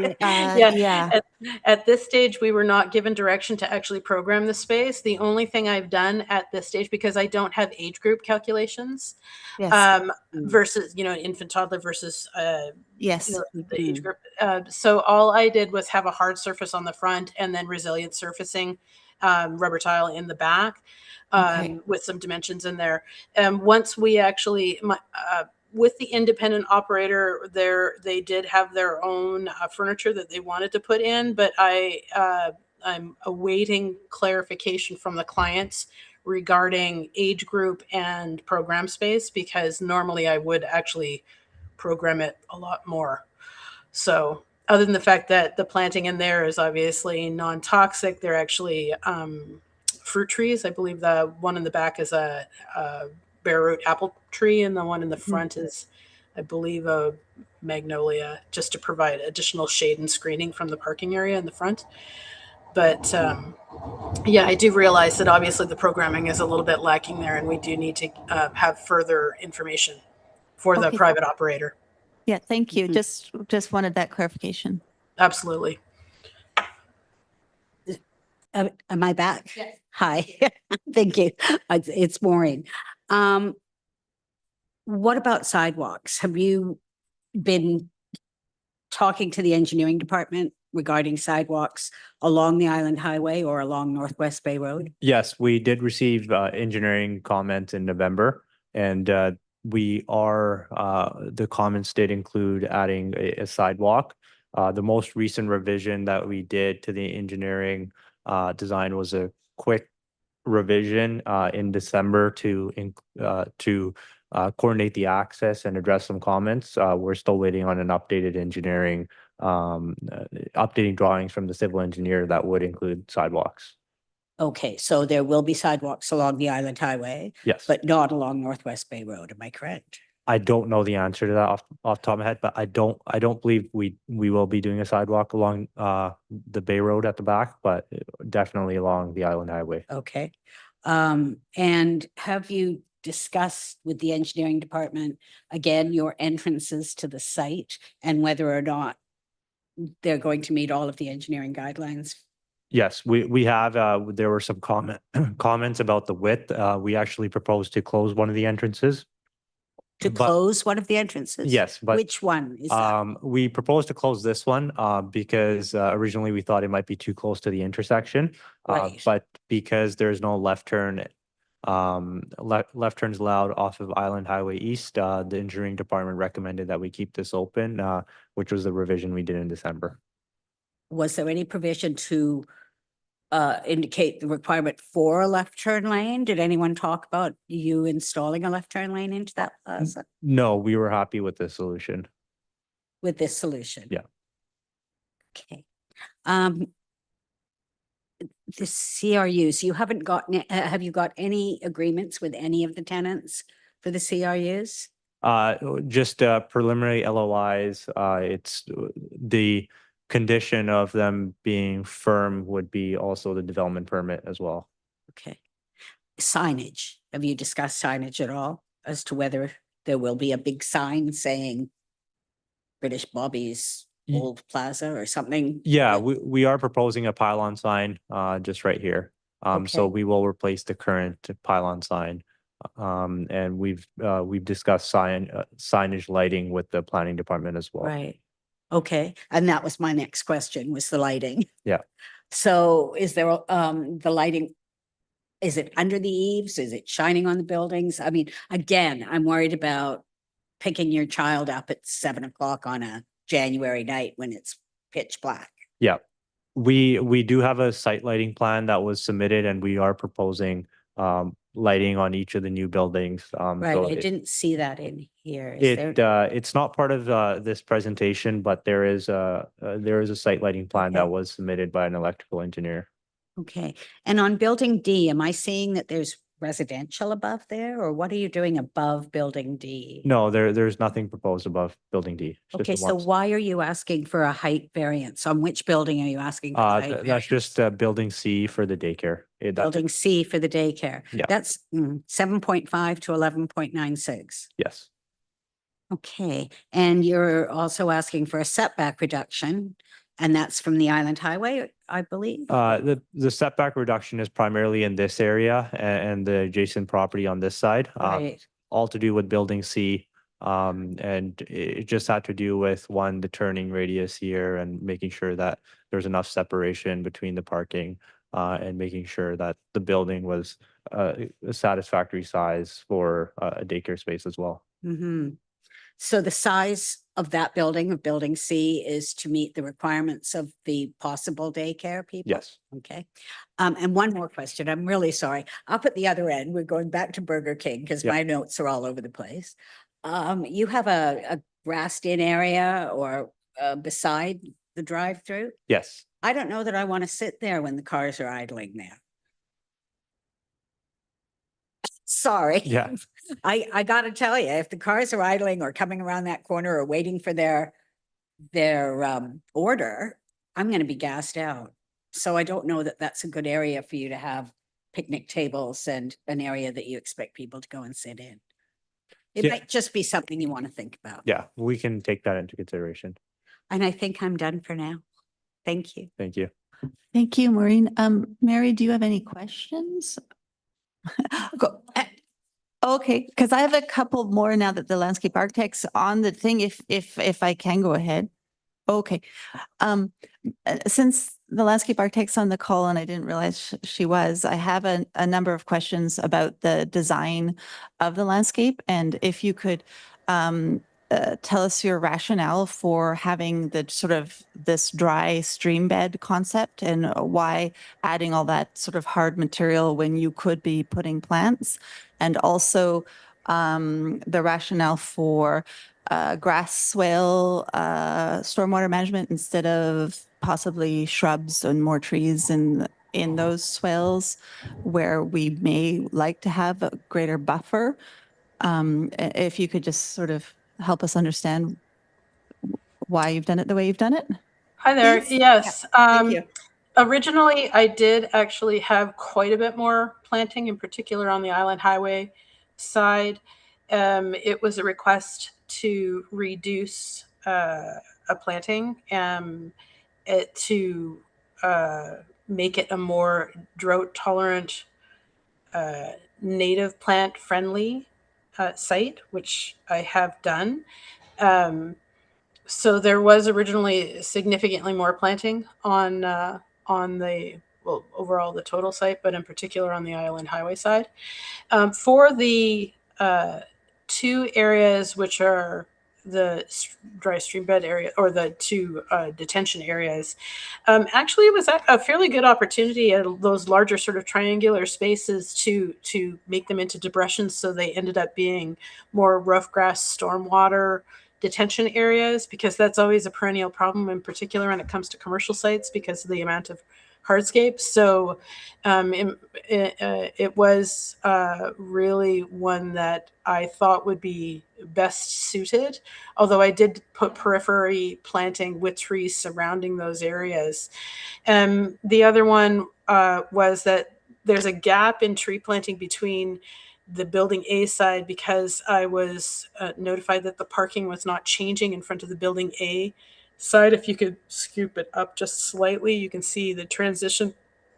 [SPEAKER 2] Yeah.
[SPEAKER 8] At this stage, we were not given direction to actually program the space. The only thing I've done at this stage, because I don't have age group calculations,
[SPEAKER 2] Yes.
[SPEAKER 8] versus, infant toddler versus,
[SPEAKER 2] Yes.
[SPEAKER 8] the age group. So all I did was have a hard surface on the front and then resilient surfacing, rubber tile in the back,
[SPEAKER 2] Okay.
[SPEAKER 8] with some dimensions in there. Once we actually, with the independent operator there, they did have their own furniture that they wanted to put in, but I'm awaiting clarification from the clients regarding age group and program space, because normally I would actually program it a lot more. So other than the fact that the planting in there is obviously non-toxic, they're actually fruit trees. I believe the one in the back is a bare root apple tree, and the one in the front is, I believe, a magnolia, just to provide additional shade and screening from the parking area in the front. But yeah, I do realize that obviously the programming is a little bit lacking there, and we do need to have further information for the
[SPEAKER 2] Okay.
[SPEAKER 8] private operator.
[SPEAKER 2] Yeah, thank you.
[SPEAKER 7] Mhm.
[SPEAKER 2] Just wanted that clarification.
[SPEAKER 8] Absolutely.
[SPEAKER 7] Am I back?
[SPEAKER 1] Yes.
[SPEAKER 7] Hi, thank you. It's Maureen. What about sidewalks? Have you been talking to the engineering department regarding sidewalks along the Island Highway or along Northwest Bay Road?
[SPEAKER 4] Yes, we did receive engineering comments in November, and the comments did include adding a sidewalk. The most recent revision that we did to the engineering design was a quick revision in December to coordinate the access and address some comments. We're still waiting on an updated engineering, updating drawings from the civil engineer that would include sidewalks.
[SPEAKER 7] Okay, so there will be sidewalks along the Island Highway,
[SPEAKER 4] Yes,
[SPEAKER 7] but not along Northwest Bay Road. Am I correct?
[SPEAKER 4] I don't know the answer to that off the top of my head, but I don't believe we will be doing a sidewalk along the Bay Road at the back, but definitely along the Island Highway.
[SPEAKER 7] Okay. And have you discussed with the engineering department, again, your entrances to the site and whether or not they're going to meet all of the engineering guidelines?
[SPEAKER 4] Yes, we have, there were some comments about the width. We actually proposed to close one of the entrances
[SPEAKER 7] To
[SPEAKER 4] But-
[SPEAKER 7] close one of the entrances?
[SPEAKER 4] Yes, but
[SPEAKER 7] Which one is that?
[SPEAKER 4] we proposed to close this one because originally we thought it might be too close to the intersection.
[SPEAKER 7] Right.
[SPEAKER 4] But because there's no left turn, left turns allowed off of Island Highway East, the engineering department recommended that we keep this open, which was the revision we did in December.
[SPEAKER 7] Was there any provision to indicate the requirement for a left turn lane? Did anyone talk about you installing a left turn lane into that plaza
[SPEAKER 4] No, we were happy with the solution.
[SPEAKER 7] with this solution?
[SPEAKER 4] Yeah.
[SPEAKER 7] Okay. The CRUs, you haven't gotten, have you got any agreements with any of the tenants for the CRUs?
[SPEAKER 4] Just preliminary LOIs. It's the condition of them being firm would be also the development permit as well.
[SPEAKER 7] Okay. Signage, have you discussed signage at all as to whether there will be a big sign saying British Bobby's
[SPEAKER 4] Ye-
[SPEAKER 7] Old Plaza or something?
[SPEAKER 4] Yeah,
[SPEAKER 7] that-
[SPEAKER 4] we are proposing a pylon sign just right here. So
[SPEAKER 7] Okay.
[SPEAKER 4] we will replace the current pylon sign. And we've discussed signage lighting with the planning department as well.
[SPEAKER 7] Right. Okay, and that was my next question, was the lighting.
[SPEAKER 4] Yeah.
[SPEAKER 7] So is there, the lighting, is it under the eaves? Is it shining on the buildings? I mean, again, I'm worried about picking your child up at 7 o'clock on a January night when it's pitch black.
[SPEAKER 4] Yeah, we do have a site lighting plan that was submitted, and we are proposing lighting on each of the new buildings.
[SPEAKER 7] Right,
[SPEAKER 4] So
[SPEAKER 7] I
[SPEAKER 4] it-
[SPEAKER 7] didn't see that in here. Is
[SPEAKER 4] It
[SPEAKER 7] there?
[SPEAKER 4] it's not part of this presentation, but there is a site lighting plan that
[SPEAKER 7] Okay.
[SPEAKER 4] was submitted by an electrical engineer.
[SPEAKER 7] Okay, and on building D, am I seeing that there's residential above there, or what are you doing above building D?
[SPEAKER 4] No, there's nothing proposed above building D. It's just
[SPEAKER 7] Okay,
[SPEAKER 4] a
[SPEAKER 7] so
[SPEAKER 4] one-
[SPEAKER 7] why are you asking for a height variance? On which building are you asking? for the height
[SPEAKER 4] that's
[SPEAKER 7] variance?
[SPEAKER 4] just building C for the daycare. That's it.
[SPEAKER 7] Building C for the daycare.
[SPEAKER 4] Yeah.
[SPEAKER 7] That's 7.5 to 11.96.
[SPEAKER 4] Yes.
[SPEAKER 7] Okay, and you're also asking for a setback reduction, and that's from the Island Highway, I believe?
[SPEAKER 4] The setback reduction is primarily in this area and the adjacent property on this side.
[SPEAKER 7] Right,
[SPEAKER 4] All to do with building C. And it just had to do with the turning radius here and making sure that there's enough separation between the parking and making sure that the building was a satisfactory size for a daycare space as well.
[SPEAKER 7] mm-hmm. So the size of that building, of building C, is to meet the requirements of the possible daycare people?
[SPEAKER 4] Yes.
[SPEAKER 7] Okay. And one more question, I'm really sorry. Up at the other end, we're going back to Burger King because
[SPEAKER 4] Yeah.
[SPEAKER 7] my notes are all over the place. You have a grassed-in area or beside the drive-through?
[SPEAKER 4] Yes.
[SPEAKER 7] I don't know that I want to sit there when the cars are idling there. Sorry.
[SPEAKER 4] Yeah.
[SPEAKER 7] I gotta tell you, if the cars are idling or coming around that corner or waiting for their order, I'm gonna be gassed out. So I don't know that that's a good area for you to have picnic tables and an area that you expect people to go and sit in. It
[SPEAKER 4] Yeah.
[SPEAKER 7] might just be something you want to think about.
[SPEAKER 4] Yeah, we can take that into consideration.
[SPEAKER 7] And I think I'm done for now. Thank you.
[SPEAKER 4] Thank you.
[SPEAKER 2] Thank you, Maureen. Mary, do you have any questions? Okay, because I have a couple more now that the landscape architect's on the thing, if I can go ahead. Okay. Since the landscape architect's on the call and I didn't realize she was, I have a number of questions about the design of the landscape. And if you could tell us your rationale for having the sort of this dry stream bed concept and why adding all that sort of hard material when you could be putting plants, and also the rationale for grass swale stormwater management instead of possibly shrubs and more trees in those swales where we may like to have a greater buffer. If you could just sort of help us understand why you've done it the way you've done it.
[SPEAKER 8] Hi there.
[SPEAKER 7] Please.
[SPEAKER 8] Yes.
[SPEAKER 7] Thank you.
[SPEAKER 8] Originally, I did actually have quite a bit more planting, in particular on the Island Highway side. It was a request to reduce a planting to make it a more drought tolerant, native plant friendly site, which I have done. So there was originally significantly more planting on the, well, overall the total site, but in particular on the Island Highway side. For the two areas which are the dry stream bed area, or the two detention areas, actually it was a fairly good opportunity at those larger sort of triangular spaces to make them into depressions, so they ended up being more rough grass stormwater detention areas, because that's always a perennial problem, in particular when it comes to commercial sites, because of the amount of hardscapes. So it was really one that I thought would be best suited, although I did put periphery planting with trees surrounding those areas. The other one was that there's a gap in tree planting between the building A side, because I was notified that the parking was not changing in front of the building A side. If you could scoop it up just slightly, you can see the transition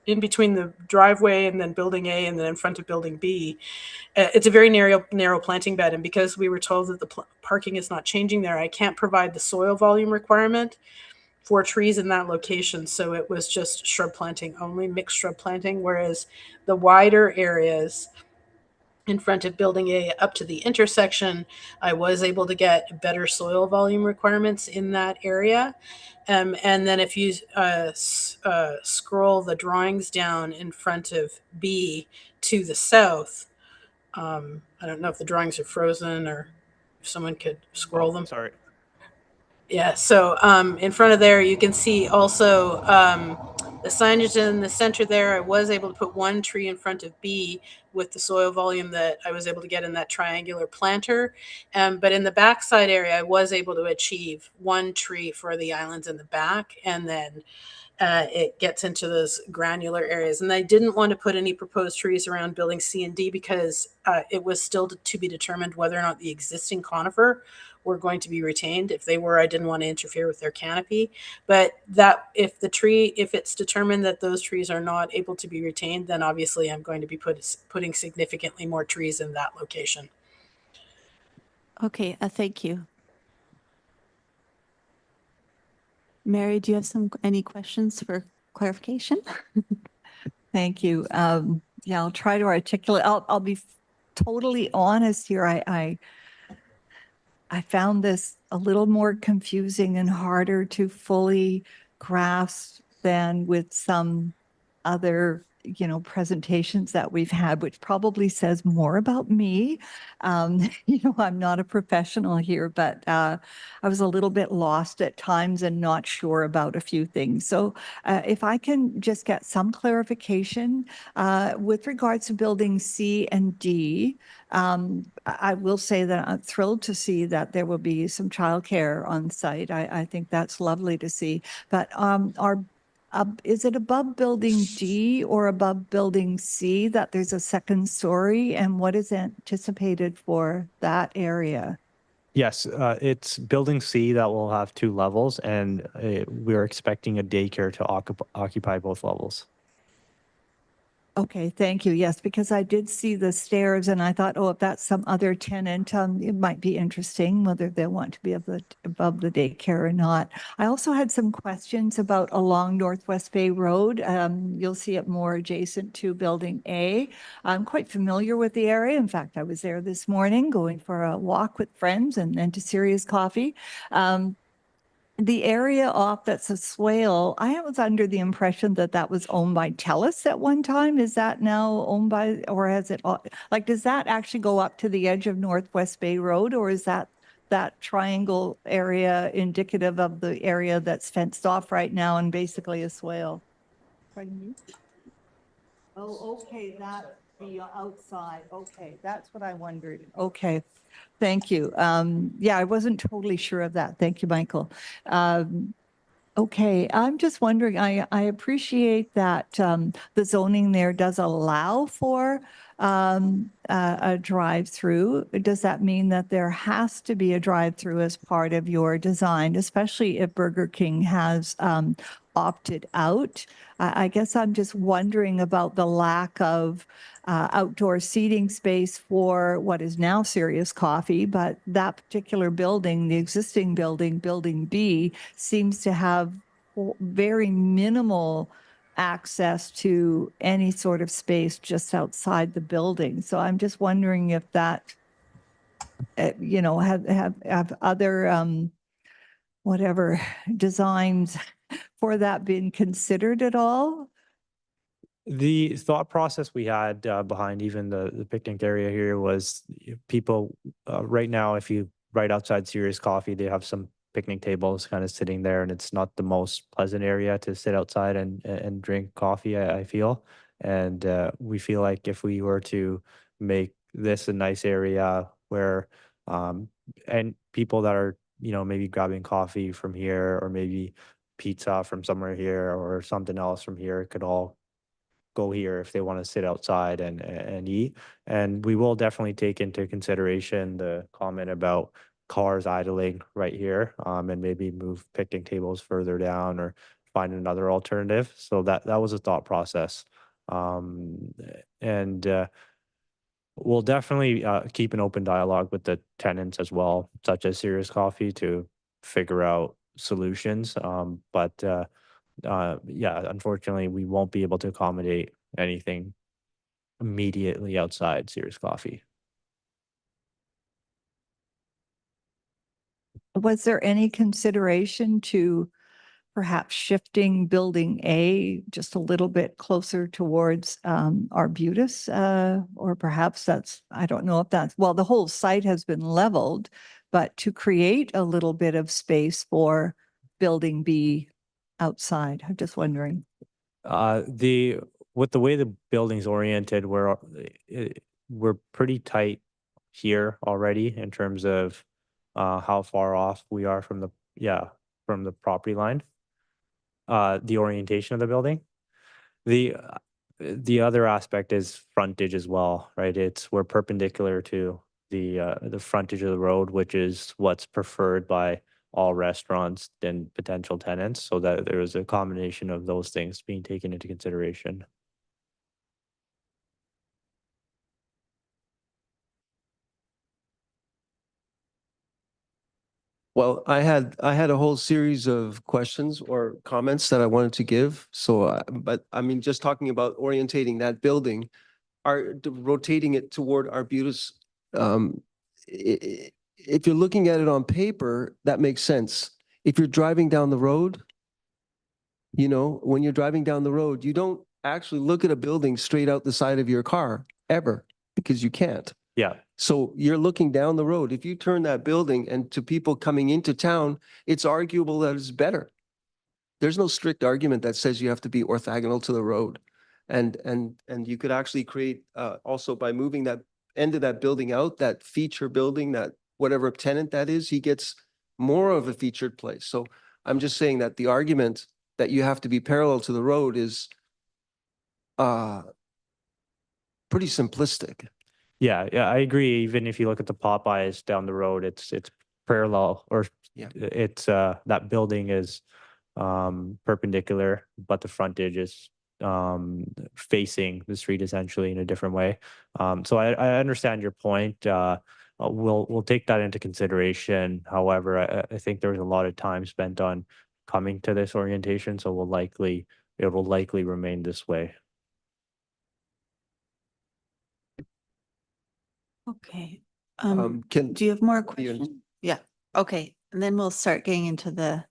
[SPEAKER 8] in between the driveway and then building A and then in front of building B. It's a very narrow planting bed, and because we were told that the parking is not changing there, I can't provide the soil volume requirement for trees in that location. So it was just shrub planting only, mixed shrub planting, whereas the wider areas in front of building A up to the intersection, I was able to get better soil volume requirements in that area. And then if you scroll the drawings down in front of B to the south, I don't know if the drawings are frozen or if someone could scroll them.
[SPEAKER 4] Sorry.
[SPEAKER 8] Yeah, so in front of there, you can see also the signage in the center there. I was able to put one tree in front of B with the soil volume that I was able to get in that triangular planter. But in the backside area, I was able to achieve one tree for the islands in the back, and then it gets into those granular areas. And I didn't want to put any proposed trees around building C and D, because it was still to be determined whether or not the existing conifer were going to be retained. If they were, I didn't want to interfere with their canopy. But that if it's determined that those trees are not able to be retained, then obviously I'm going to be putting significantly more trees in that location.
[SPEAKER 2] Okay, thank you. Mary, do you have any questions for clarification?
[SPEAKER 9] Thank you. Yeah, I'll try to articulate. I'll be totally honest here. I found this a little more confusing and harder to fully grasp than with some other, presentations that we've had, which probably says more about me. I'm not a professional here, but I was a little bit lost at times and not sure about a few things. So if I can just get some clarification with regards to building C and D, I will say that I'm thrilled to see that there will be some childcare on site. I think that's lovely to see. But is it above building D or above building C that there's a second story? And what is anticipated for that area?
[SPEAKER 4] Yes, it's building C that will have 2 levels, and we're expecting a daycare to occupy both levels.
[SPEAKER 9] Okay, thank you. Yes, because I did see the stairs and I thought, oh, if that's some other tenant, it might be interesting whether they want to be above the daycare or not. I also had some questions about along Northwest Bay Road. You'll see it more adjacent to Building A. I'm quite familiar with the area. In fact, I was there this morning going for a walk with friends and then to Sirius Coffee. The area off that's a swale, I was under the impression that that was owned by TELUS at one time. Is that now owned by, or has it, does that actually go up to the edge of Northwest Bay Road, or is that triangle area indicative of the area that's fenced off right now and basically a swale? Pardon me? Oh, okay, that's the outside. Okay, that's what I wondered. Okay. Thank you. Yeah, I wasn't totally sure of that. Thank you, Michael. Okay, I'm just wondering, I appreciate that the zoning there does allow for a drive-through. Does that mean that there has to be a drive-through as part of your design, especially if Burger King has opted out? I guess I'm just wondering about the lack of outdoor seating space for what is now Serious Coffee, but that particular building, the existing building, Building B, seems to have very minimal access to any sort of space just outside the building. So I'm just wondering if that, you know, have other whatever designs for that been considered at all?
[SPEAKER 4] The thought process we had behind even the picnic area here was people right now, if you right outside Serious Coffee, they have some picnic tables kind of sitting there, and it's not the most pleasant area to sit outside and drink coffee, I feel. And we feel like if we were to make this a nice area where and people that are, you know, maybe grabbing coffee from here or maybe pizza from somewhere here or something else from here could all go here if they want to sit outside and eat. And we will definitely take into consideration the comment about cars idling right here, and maybe move picnic tables further down or find another alternative. So that was a thought process. And we'll definitely keep an open dialogue with the tenants as well, such as Serious Coffee, to figure out solutions. But yeah, unfortunately, we won't be able to accommodate anything immediately outside Serious Coffee.
[SPEAKER 9] Was there any consideration to perhaps shifting Building A just a little bit closer towards Arbutus? Or perhaps that's, I don't know if that's, well, the whole site has been leveled, but to create a little bit of space for Building B outside. I'm just wondering.
[SPEAKER 4] With the way the building's oriented, we're pretty tight here already in terms of how far off we are from the property line. The orientation of the building. The other aspect is frontage as well, right? We're perpendicular to the frontage of the road, which is what's preferred by all restaurants and potential tenants, so that there is a combination of those things being taken into consideration.
[SPEAKER 3] Well, I had a whole series of questions or comments that I wanted to give. So, but I mean, just talking about orientating that building, rotating it toward Arbutus. If you're looking at it on paper, that makes sense. If you're driving down the road, you know, when you're driving down the road, you don't actually look at a building straight out the side of your car ever, because you can't.
[SPEAKER 4] Yeah.
[SPEAKER 3] So you're looking down the road. If you turn that building, and to people coming into town, it's arguable that it's better. There's no strict argument that says you have to be orthogonal to the road. And you could actually create, also by moving that end of that building out, that feature building, that whatever tenant that is, he gets more of a featured place. So I'm just saying that the argument that you have to be parallel to the road is pretty simplistic.
[SPEAKER 4] Yeah, I agree. Even if you look at the Popeyes down the road, it's parallel, or
[SPEAKER 3] Yeah.
[SPEAKER 4] it's that building is perpendicular, but the frontage is facing the street essentially in a different way. So I understand your point. We'll take that into consideration. However, I think there was a lot of time spent on coming to this orientation, so it will likely remain this way.
[SPEAKER 2] Okay.
[SPEAKER 3] Can
[SPEAKER 2] Do you have more
[SPEAKER 3] you-
[SPEAKER 2] questions? Yeah, okay. And then we'll start getting into the,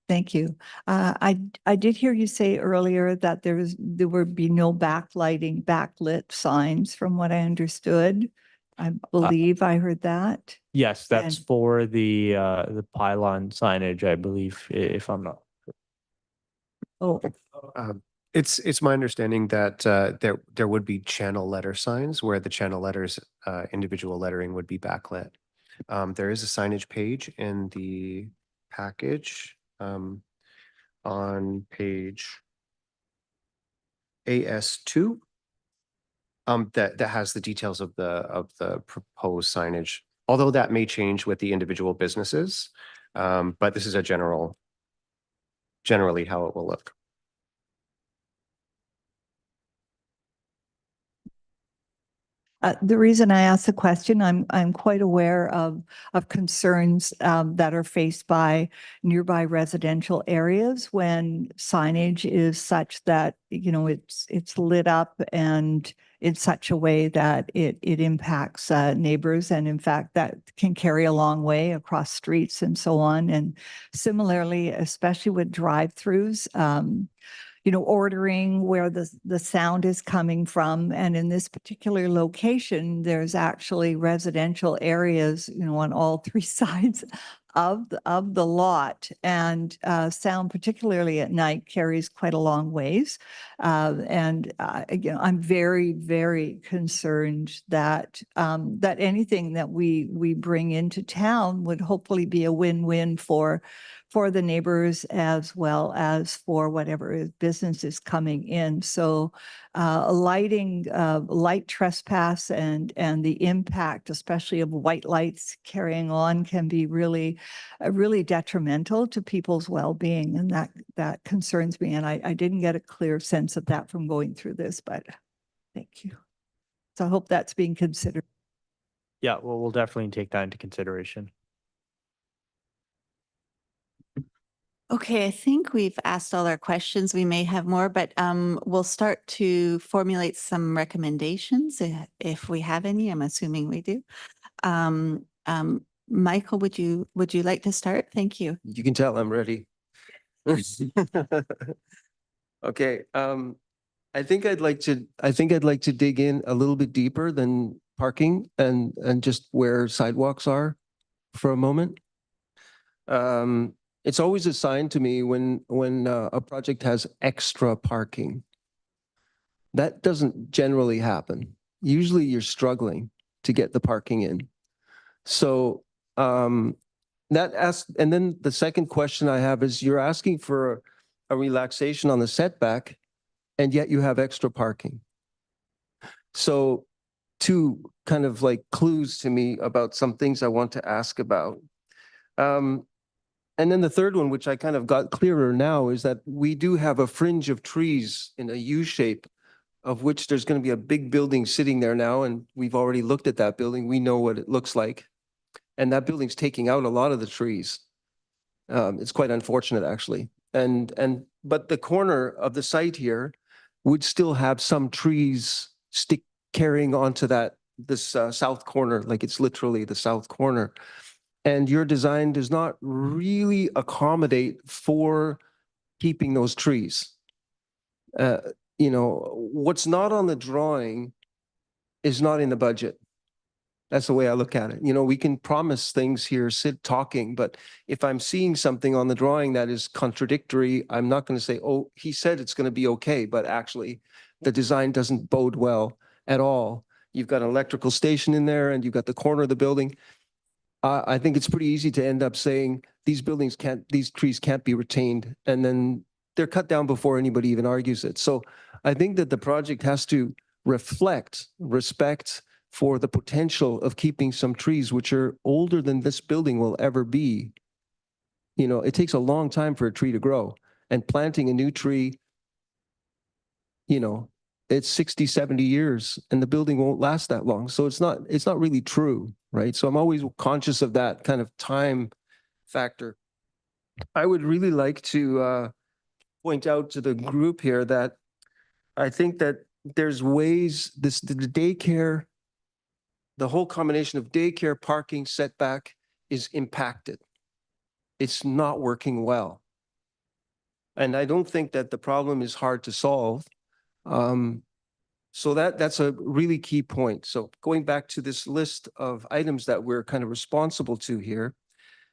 [SPEAKER 9] Thank you. I did hear you say earlier that there would be no backlit signs, from what I understood. I believe I heard that.
[SPEAKER 4] Yes, that's
[SPEAKER 9] And-
[SPEAKER 4] for the pylon signage, I believe, if I'm not.
[SPEAKER 9] Oh,
[SPEAKER 10] It's my understanding that there would be channel letter signs where the channel letters, individual lettering would be backlit. There is a signage page in the package on page AS2 that has the details of the proposed signage. Although that may change with the individual businesses, but this is a generally how it will look.
[SPEAKER 9] The reason I asked the question, I'm quite aware of concerns that are faced by nearby residential areas when signage is such that, you know, it's lit up and in such a way that it impacts neighbors. And in fact, that can carry a long way across streets and so on. And similarly, especially with drive-throughs, you know, ordering where the sound is coming from. And in this particular location, there's actually residential areas, you know, on all three sides of the lot. And sound, particularly at night, carries quite a long ways. And again, I'm very, very concerned that that anything that we bring into town would hopefully be a win-win for the neighbors as well as for whatever business is coming in. So light trespass and the impact, especially of white lights carrying on, can be really detrimental to people's well-being. And that concerns me. And I didn't get a clear sense of that from going through this, but thank you. So I hope that's being considered.
[SPEAKER 4] Yeah, well, we'll definitely take that into consideration.
[SPEAKER 2] Okay, I think we've asked all our questions. We may have more, but we'll start to formulate some recommendations if we have any. I'm assuming we do. Michael, would you like to start? Thank you.
[SPEAKER 3] You can tell I'm ready. Okay, I think I'd like to dig in a little bit deeper than parking and just where sidewalks are for a moment. It's always a sign to me when a project has extra parking. That doesn't generally happen. Usually you're struggling to get the parking in. So and then the second question I have is you're asking for a relaxation on the setback, and yet you have extra parking. So two kind of like clues to me about some things I want to ask about. And then the third one, which I kind of got clearer now, is that we do have a fringe of trees in a U shape, of which there's going to be a big building sitting there now. And we've already looked at that building. We know what it looks like. And that building's taking out a lot of the trees. It's quite unfortunate, actually. But the corner of the site here would still have some trees carrying onto this south corner, like it's literally the south corner. And your design does not really accommodate for keeping those trees. You know, what's not on the drawing is not in the budget. That's the way I look at it. You know, we can promise things here, sit talking, but if I'm seeing something on the drawing that is contradictory, I'm not going to say, oh, he said it's going to be okay, but actually the design doesn't bode well at all. You've got an electrical station in there and you've got the corner of the building. I think it's pretty easy to end up saying these trees can't be retained, and then they're cut down before anybody even argues it. So I think that the project has to reflect respect for the potential of keeping some trees which are older than this building will ever be. You know, it takes a long time for a tree to grow, and planting a new tree, you know, it's 60, 70 years and the building won't last that long. So it's not really true, right? So I'm always conscious of that kind of time factor. I would really like to point out to the group here that I think that there's ways, the daycare, the whole combination of daycare, parking, setback is impacted. It's not working well. And I don't think that the problem is hard to solve. So that's a really key point. So going back to this list of items that we're kind of responsible to here,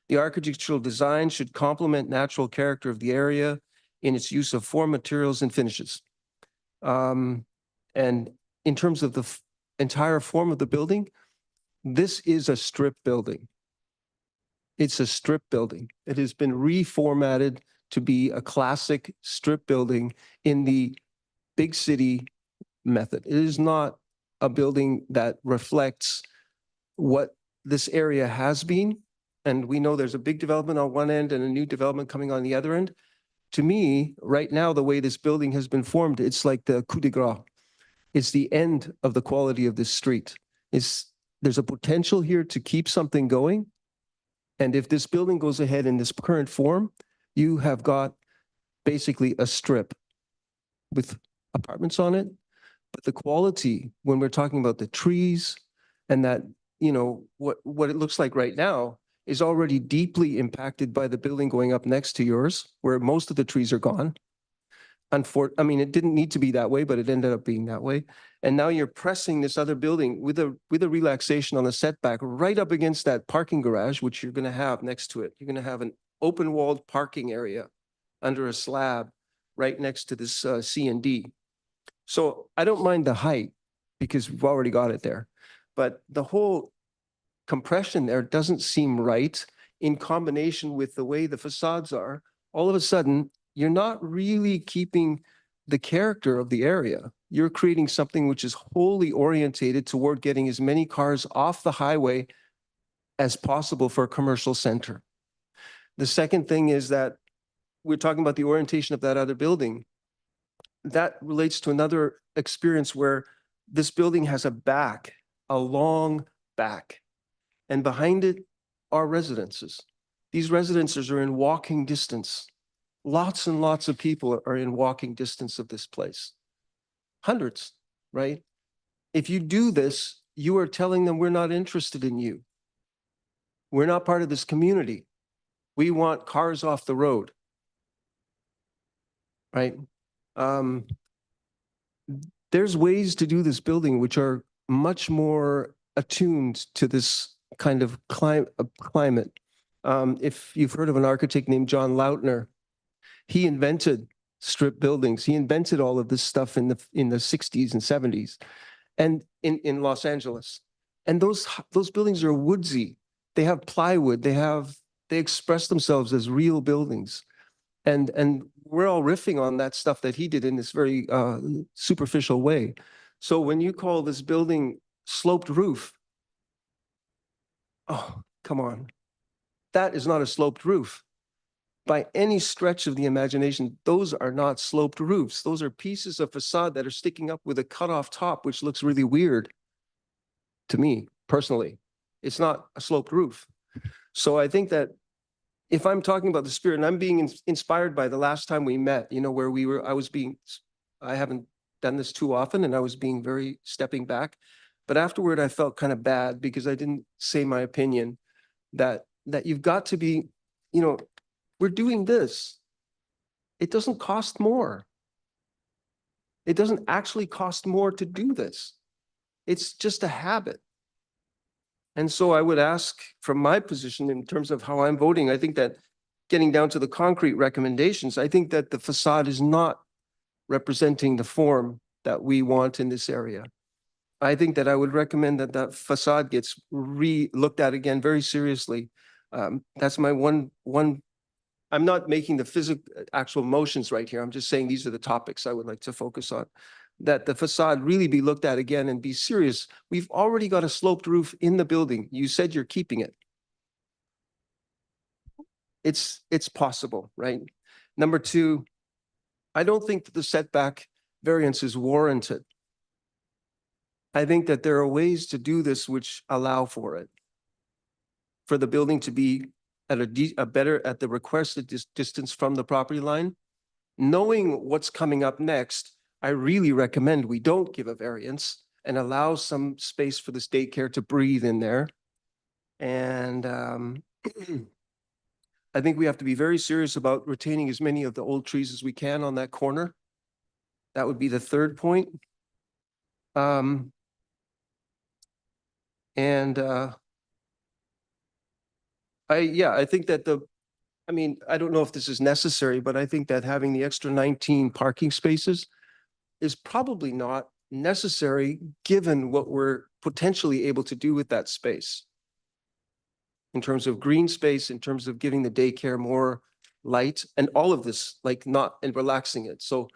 [SPEAKER 3] the architectural design should complement natural character of the area in its use of form, materials, and finishes. And in terms of the entire form of the building, this is a strip building. It's a strip building. It has been reformatted to be a classic strip building in the big city method. It is not a building that reflects what this area has been. And we know there's a big development on one end and a new development coming on the other end. To me, right now, the way this building has been formed, it's like the coup de grace. It's the end of the quality of this street. is there's a potential here to keep something going. And if this building goes ahead in this current form, you have got basically a strip with apartments on it. But the quality, when we're talking about the trees and that, you know, what it looks like right now is already deeply impacted by the building going up next to yours, where most of the trees are gone. I mean, it didn't need to be that way, but it ended up being that way. And now you're pressing this other building with a relaxation on the setback right up against that parking garage, which you're going to have next to it. You're going to have an open walled parking area under a slab right next to this C and D. So I don't mind the height because we've already got it there. But the whole compression there doesn't seem right in combination with the way the facades are. All of a sudden, you're not really keeping the character of the area. You're creating something which is wholly orientated toward getting as many cars off the highway as possible for a commercial center. The second thing is that we're talking about the orientation of that other building. That relates to another experience where this building has a long back, and behind it are residences. These residences are in walking distance. Lots and lots of people are in walking distance of this place. Hundreds, right? If you do this, you are telling them we're not interested in you. We're not part of this community. We want cars off the road, right? There's ways to do this building which are much more attuned to this kind of climate. If you've heard of an architect named John Lautner, he invented strip buildings. He invented all of this stuff in the 60s and 70s, and in Los Angeles. And those buildings are woodsy. They have plywood. They express themselves as real buildings. And we're all riffing on that stuff that he did in this very superficial way. So when you call this building sloped roof, oh, come on. That is not a sloped roof. By any stretch of the imagination, those are not sloped roofs. Those are pieces of facade that are sticking up with a cut-off top, which looks really weird to me, personally. It's not a sloped roof. So I think that if I'm talking about the spirit, and I'm being inspired by the last time we met, you know, where I haven't done this too often, and I was being very stepping back. But afterward, I felt kind of bad because I didn't say my opinion that you've got to be, you know, we're doing this. It doesn't cost more. It doesn't actually cost more to do this. It's just a habit. And so I would ask, from my position in terms of how I'm voting, I think that getting down to the concrete recommendations, I think that the facade is not representing the form that we want in this area. I think that I would recommend that that facade gets looked at again very seriously. That's my one. I'm not making the actual motions right here. I'm just saying these are the topics I would like to focus on. That the facade really be looked at again and be serious. We've already got a sloped roof in the building. You said you're keeping it. It's possible, right? Number two, I don't think that the setback variance is warranted. I think that there are ways to do this which allow for it. For the building to be at at the requested distance from the property line. Knowing what's coming up next, I really recommend we don't give a variance and allow some space for this daycare to breathe in there. And I think we have to be very serious about retaining as many of the old trees as we can on that corner. That would be the third point. I think that I don't know if this is necessary, but I think that having the extra 19 parking spaces is probably not necessary given what we're potentially able to do with that space. In terms of green space, in terms of giving the daycare more light and all of this, and relaxing it. So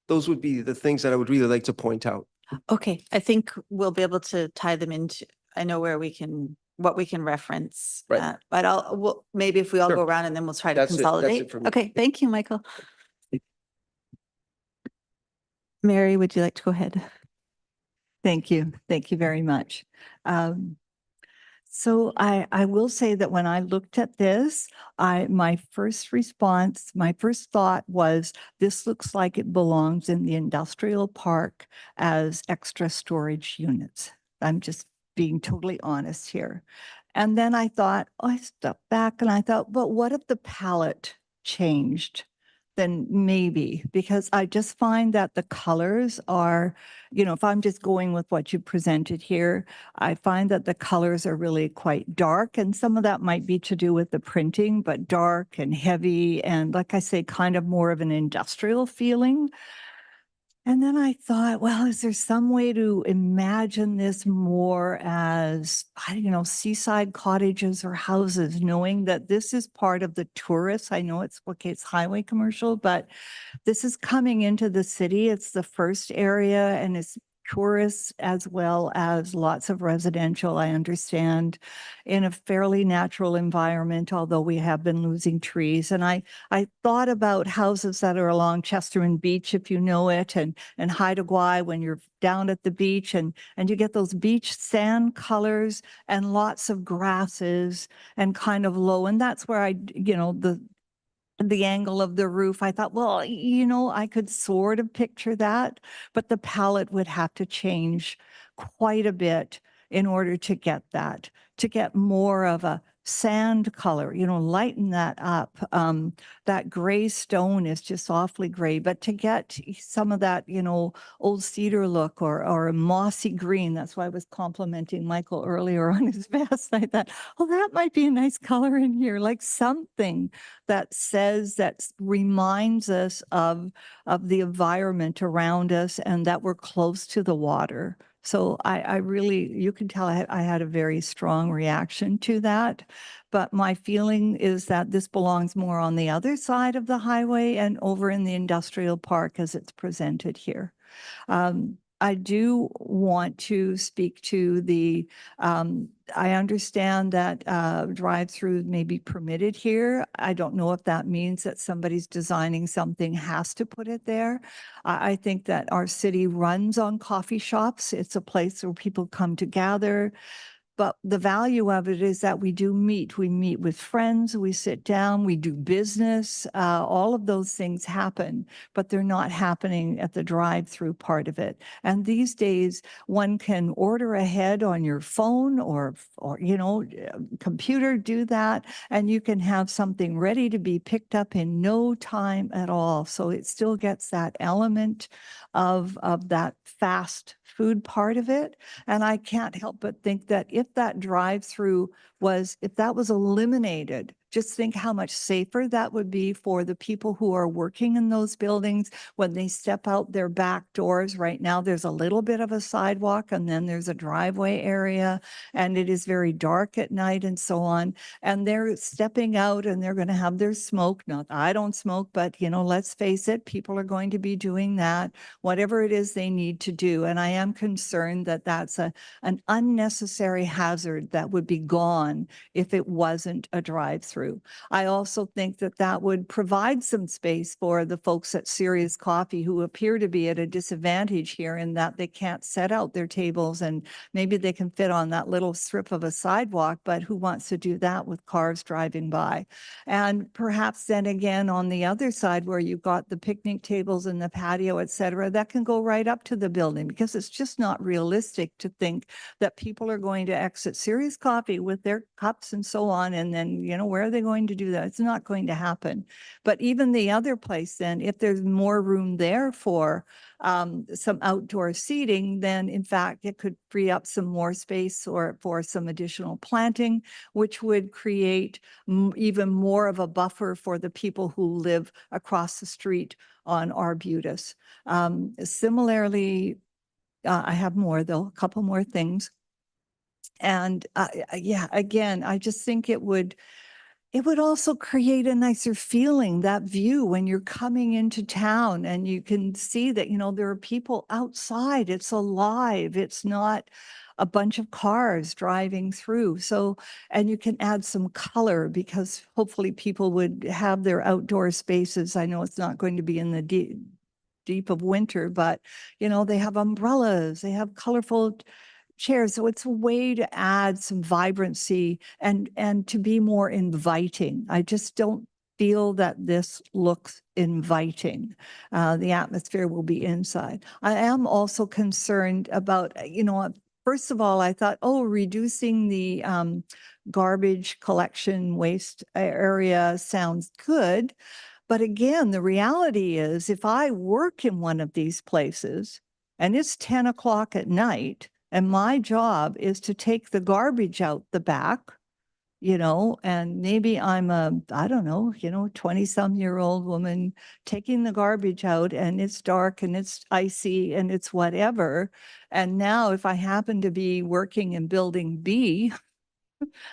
[SPEAKER 3] those would be the things that I would really like to point out.
[SPEAKER 2] Okay, I think we'll be able to tie them into, I know what we can reference.
[SPEAKER 3] Right.
[SPEAKER 2] But maybe if we all
[SPEAKER 3] Sure.
[SPEAKER 2] go around and then we'll try to
[SPEAKER 3] That's it
[SPEAKER 2] consolidate.
[SPEAKER 3] for me.
[SPEAKER 2] Okay, thank you, Michael. Mary, would you like to go ahead?
[SPEAKER 9] Thank you. Thank you very much. So I will say that when I looked at this, my first response, my first thought was, this looks like it belongs in the industrial park as extra storage units. I'm just being totally honest here. And then I thought, I stepped back and I thought, but what if the palette changed? Then maybe, because I just find that the colors are, if I'm just going with what you presented here, I find that the colors are really quite dark, and some of that might be to do with the printing, but dark and heavy, and like I say, kind of more of an industrial feeling. And then I thought, well, is there some way to imagine this more as, I don't know, seaside cottages or houses, knowing that this is part of the tourists? I know it's, okay, it's highway commercial, but this is coming into the city. It's the first area, and it's tourists as well as lots of residential, I understand, in a fairly natural environment, although we have been losing trees. And I thought about houses that are along Chesterman Beach, if you know it, and Haida Gwaii, when you're down at the beach and you get those beach sand colors and lots of grasses and kind of low. And that's where the angle of the roof, I thought, well, I could sort of picture that, but the palette would have to change quite a bit in order to get that, to get more of a sand color, lighten that up. That gray stone is just awfully gray, but to get some of that, old cedar look or a mossy green, that's why I was complimenting Michael earlier on his vest. I thought, oh, that might be a nice color in here, like something that reminds us of the environment around us and that we're close to the water. So I really, you can tell I had a very strong reaction to that. But my feeling is that this belongs more on the other side of the highway and over in the industrial park as it's presented here. I do want to speak to I understand that drive-through may be permitted here. I don't know if that means that somebody's designing something has to put it there. I think that our city runs on coffee shops. It's a place where people come to gather. But the value of it is that we do meet. We meet with friends, we sit down, we do business. All of those things happen, but they're not happening at the drive-through part of it. And these days, one can order ahead on your phone or computer, do that, and you can have something ready to be picked up in no time at all. So it still gets that element of that fast food part of it. And I can't help but think that if that drive-through if that was eliminated, just think how much safer that would be for the people who are working in those buildings when they step out their back doors. Right now, there's a little bit of a sidewalk and then there's a driveway area, and it is very dark at night and so on. And they're stepping out and they're going to have their smoke. Not, I don't smoke, but let's face it, people are going to be doing that, whatever it is they need to do. And I am concerned that that's an unnecessary hazard that would be gone if it wasn't a drive-through. I also think that that would provide some space for the folks at Serious Coffee who appear to be at a disadvantage here in that they can't set out their tables, and maybe they can fit on that little strip of a sidewalk, but who wants to do that with cars driving by? And perhaps then again, on the other side where you've got the picnic tables and the patio, et cetera, that can go right up to the building, because it's just not realistic to think that people are going to exit Serious Coffee with their cups and so on. And then, where are they going to do that? It's not going to happen. But even the other place, then, if there's more room there for some outdoor seating, then in fact, it could free up some more space or for some additional planting, which would create even more of a buffer for the people who live across the street on Arbutus. Similarly, I have more though, a couple more things. And yeah, again, I just think it would also create a nicer feeling, that view when you're coming into town and you can see that, there are people outside. It's alive. It's not a bunch of cars driving through. So, and you can add some color because hopefully people would have their outdoor spaces. I know it's not going to be in the deep of winter, but they have umbrellas, they have colorful chairs. So it's a way to add some vibrancy and to be more inviting. I just don't feel that this looks inviting. The atmosphere will be inside. I am also concerned about, first of all, I thought, reducing the garbage collection waste area sounds good. But again, the reality is if I work in one of these places and it's 10 o'clock at night and my job is to take the garbage out the back, and maybe I'm I don't know, 20-some-year-old woman taking the garbage out and it's dark and it's icy and it's whatever. And now if I happen to be working in building B,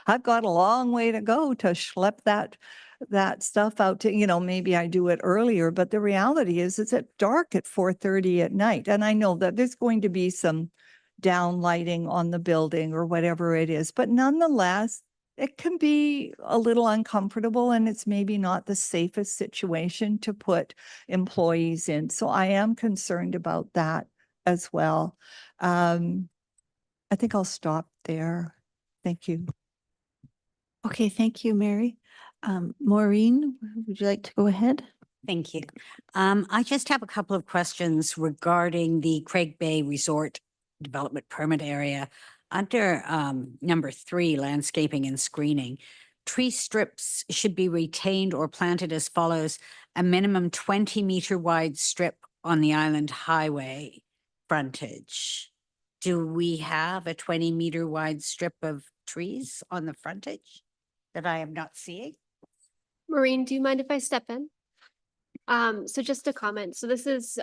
[SPEAKER 9] I've got a long way to go to schlep that stuff out to, maybe I do it earlier, but the reality is it's at dark at 4:30 at night. And I know that there's going to be some down lighting on the building or whatever it is, but nonetheless, it can be a little uncomfortable and it's maybe not the safest situation to put employees in. So I am concerned about that as well. I think I'll stop there. Thank you.
[SPEAKER 2] Okay, thank you, Mary. Maureen, would you like to go ahead?
[SPEAKER 7] Thank you. I just have a couple of questions regarding the Craig Bay Resort Development Permit Area. Under number 3, landscaping and screening, tree strips should be retained or planted as follows: a minimum 20-meter wide strip on the island highway frontage. Do we have a 20-meter wide strip of trees on the frontage that I am not seeing?
[SPEAKER 6] Maureen, do you mind if I step in? So just a comment. So this is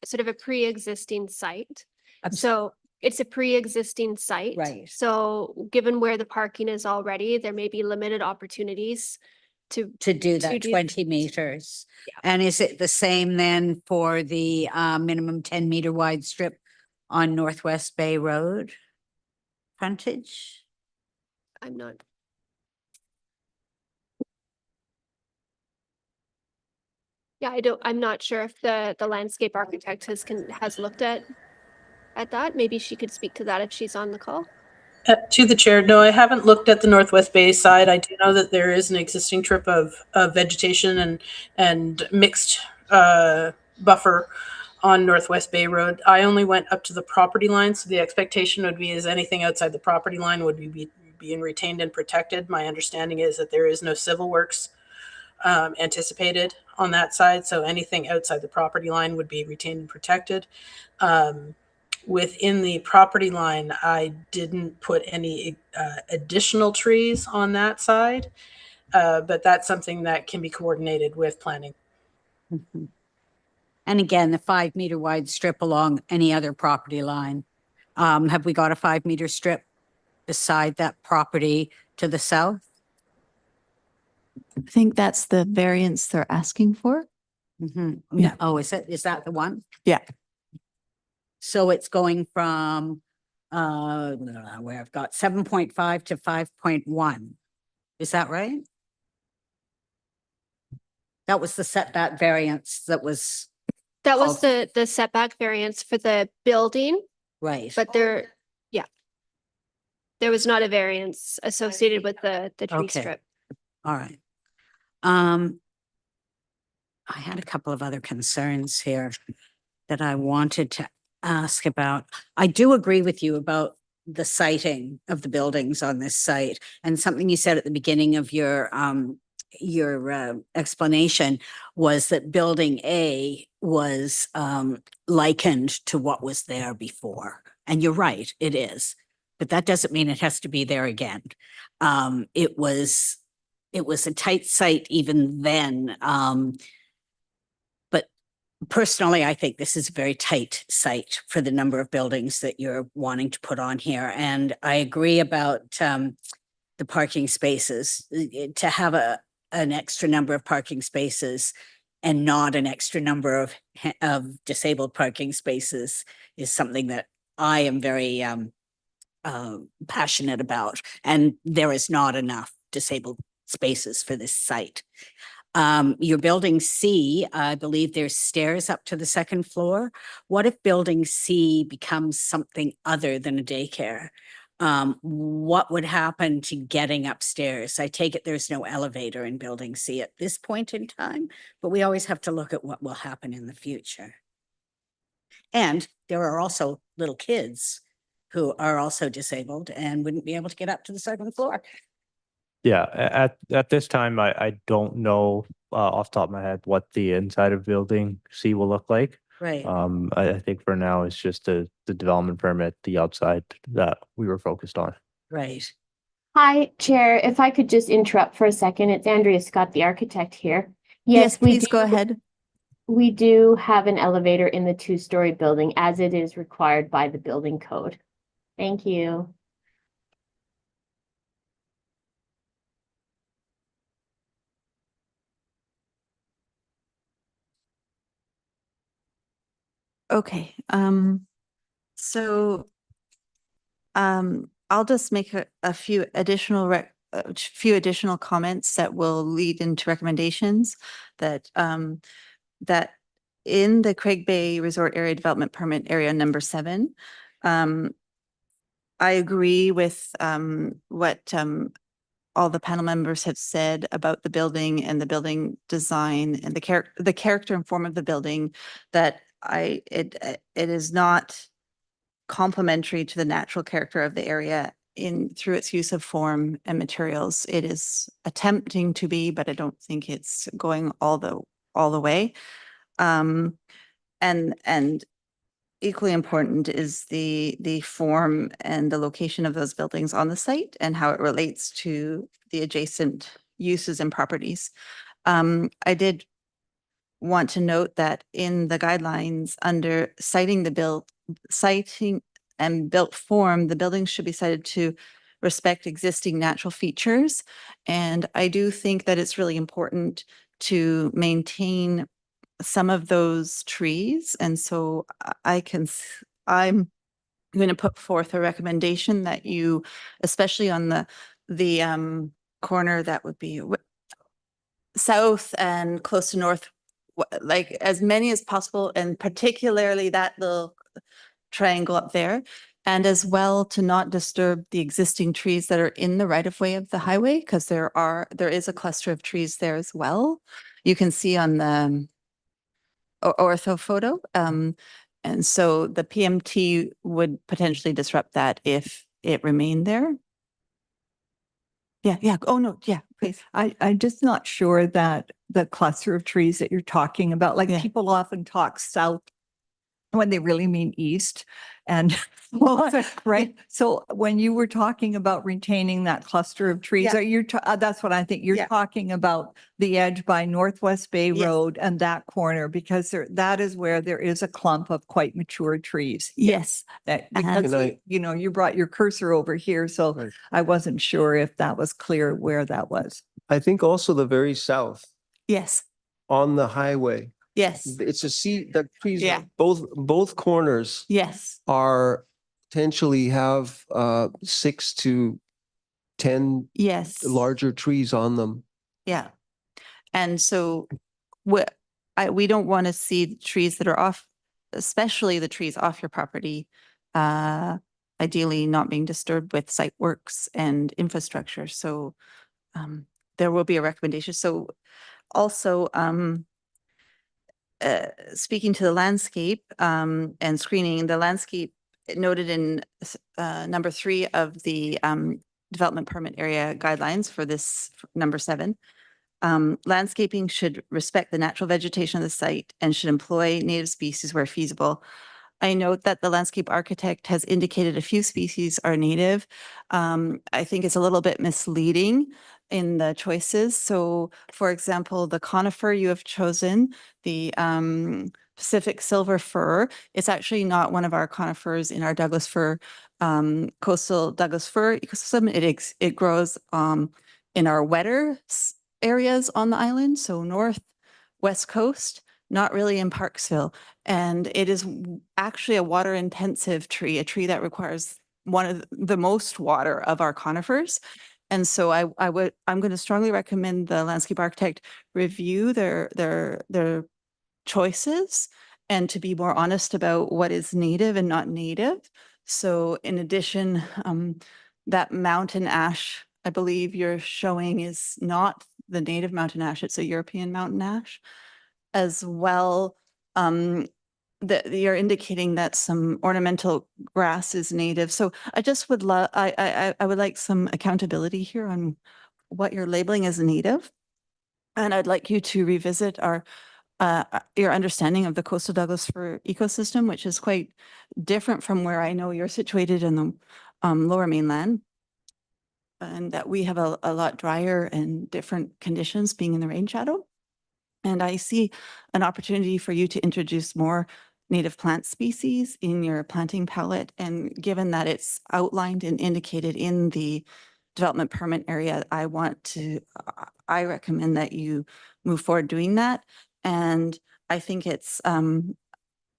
[SPEAKER 6] sort of a pre-existing site. So it's a pre-existing site.
[SPEAKER 7] Right.
[SPEAKER 6] So given where the parking is already, there may be limited opportunities to
[SPEAKER 7] do that
[SPEAKER 6] do-
[SPEAKER 7] 20 meters.
[SPEAKER 6] Yeah.
[SPEAKER 7] And is it the same then for the minimum 10-meter wide strip on Northwest Bay Road frontage?
[SPEAKER 6] I'm not. Yeah, I'm not sure if the landscape architect has looked at that. Maybe she could speak to that if she's on the call.
[SPEAKER 8] To the chair, no, I haven't looked at the Northwest Bay side. I do know that there is an existing strip of vegetation and mixed buffer on Northwest Bay Road. I only went up to the property line, so the expectation would be is anything outside the property line would be being retained and protected. My understanding is that there is no civil works anticipated on that side, so anything outside the property line would be retained and protected. Within the property line, I didn't put any additional trees on that side, but that's something that can be coordinated with planning.
[SPEAKER 7] Mhm. And again, the 5-meter wide strip along any other property line. Have we got a 5-meter strip beside that property to the south?
[SPEAKER 2] I think that's the variance they're asking for.
[SPEAKER 7] Mhm.
[SPEAKER 2] Yeah.
[SPEAKER 7] Oh, is that the one?
[SPEAKER 2] Yeah.
[SPEAKER 7] So it's going from where I've got 7.5 to 5.1. Is that right? That was the setback variance that was
[SPEAKER 6] That was the setback variance for the building,
[SPEAKER 7] right.
[SPEAKER 6] but there was not a variance associated with the tree
[SPEAKER 7] Okay.
[SPEAKER 6] strip.
[SPEAKER 7] All right. I had a couple of other concerns here that I wanted to ask about. I do agree with you about the siting of the buildings on this site, and something you said at the beginning of your explanation was that building A was likened to what was there before. And you're right, it is. But that doesn't mean it has to be there again. It was a tight site even then. But personally, I think this is a very tight site for the number of buildings that you're wanting to put on here. And I agree about the parking spaces. To have an extra number of parking spaces and not an extra number of disabled parking spaces is something that I am very passionate about. And there is not enough disabled spaces for this site. Your building C, I believe there's stairs up to the second floor. What if building C becomes something other than a daycare? What would happen to getting upstairs? I take it there's no elevator in building C at this point in time, but we always have to look at what will happen in the future. And there are also little kids who are also disabled and wouldn't be able to get up to the second floor.
[SPEAKER 4] Yeah, at this time, I don't know off the top of my head what the inside of building C will look like.
[SPEAKER 7] Right.
[SPEAKER 4] I think for now it's just the development permit, the outside that we were focused on.
[SPEAKER 7] Right.
[SPEAKER 5] Hi, Chair, if I could just interrupt for a second, it's Andrea Scott, the architect here.
[SPEAKER 2] Yes,
[SPEAKER 5] we
[SPEAKER 2] please go ahead.
[SPEAKER 5] We do have an elevator in the two-story building as it is required by the building code. Thank you.
[SPEAKER 2] Okay, so I'll just make a few additional comments that will lead into recommendations that that in the Craig Bay Resort Area Development Permit Area number 7, I agree with what all the panel members have said about the building and the building design and the character and form of the building, that it is not complementary to the natural character of the area through its use of form and materials. It is attempting to be, but I don't think it's going all the way. And equally important is the form and the location of those buildings on the site and how it relates to the adjacent uses and properties. I did want to note that in the guidelines under citing and built form, the buildings should be cited to respect existing natural features. And I do think that it's really important to maintain some of those trees. And so I'm going to put forth a recommendation that you, especially on the corner that would be south and close to north, like as many as possible, and particularly that little triangle up there, and as well to not disturb the existing trees that are in the right of way of the highway, because there is a cluster of trees there as well. You can see on the ortho photo. And so the PMT would potentially disrupt that if it remained there. Yeah. Oh, no. Yeah, please.
[SPEAKER 9] I'm just not sure that the cluster of trees that you're talking about, like
[SPEAKER 2] Yeah.
[SPEAKER 9] people often talk south when they really mean east. And right. So when you were talking about retaining that cluster of trees,
[SPEAKER 2] Yeah.
[SPEAKER 9] that's what I think you're
[SPEAKER 2] Yeah.
[SPEAKER 9] talking about, the edge by Northwest Bay
[SPEAKER 2] Yes.
[SPEAKER 9] Road and that corner, because that is where there is a clump of quite mature trees.
[SPEAKER 2] Yes.
[SPEAKER 9] Because
[SPEAKER 3] Can
[SPEAKER 9] you brought your cursor over here, so
[SPEAKER 3] Right.
[SPEAKER 9] I wasn't sure if that was clear where that was.
[SPEAKER 3] I think also the very south
[SPEAKER 2] Yes.
[SPEAKER 3] on the highway,
[SPEAKER 2] Yes.
[SPEAKER 3] it's the trees,
[SPEAKER 2] Yeah.
[SPEAKER 3] both corners
[SPEAKER 2] Yes.
[SPEAKER 3] are potentially have 6 to 10
[SPEAKER 2] Yes.
[SPEAKER 3] larger trees on them.
[SPEAKER 2] Yeah. And so we don't want to see the trees that are off, especially the trees off your property, ideally not being disturbed with site works and infrastructure. So there will be a recommendation. So also speaking to the landscape and screening, the landscape noted in number 3 of the development permit area guidelines for this number 7. Landscaping should respect the natural vegetation of the site and should employ native species where feasible. I note that the landscape architect has indicated a few species are native. I think it's a little bit misleading in the choices. So for example, the conifer you have chosen, the Pacific silver fir, it's actually not one of our conifers in our Douglas fir, coastal Douglas fir ecosystem. It grows in our wetter areas on the island, so north, west coast, not really in Parksville. And it is actually a water intensive tree, a tree that requires one of the most water of our conifers. And so I'm going to strongly recommend the landscape architect review their choices and to be more honest about what is native and not native. So in addition, that mountain ash, I believe you're showing is not the native mountain ash, it's a European mountain ash. As well, that you're indicating that some ornamental grass is native. So I just would love, I would like some accountability here on what you're labeling as native. And I'd like you to revisit your understanding of the coastal Douglas fir ecosystem, which is quite different from where I know you're situated in the lower mainland. And that we have a lot drier and different conditions being in the rain shadow. And I see an opportunity for you to introduce more native plant species in your planting palette. And given that it's outlined and indicated in the development permit area, I recommend that you move forward doing that. And I think it's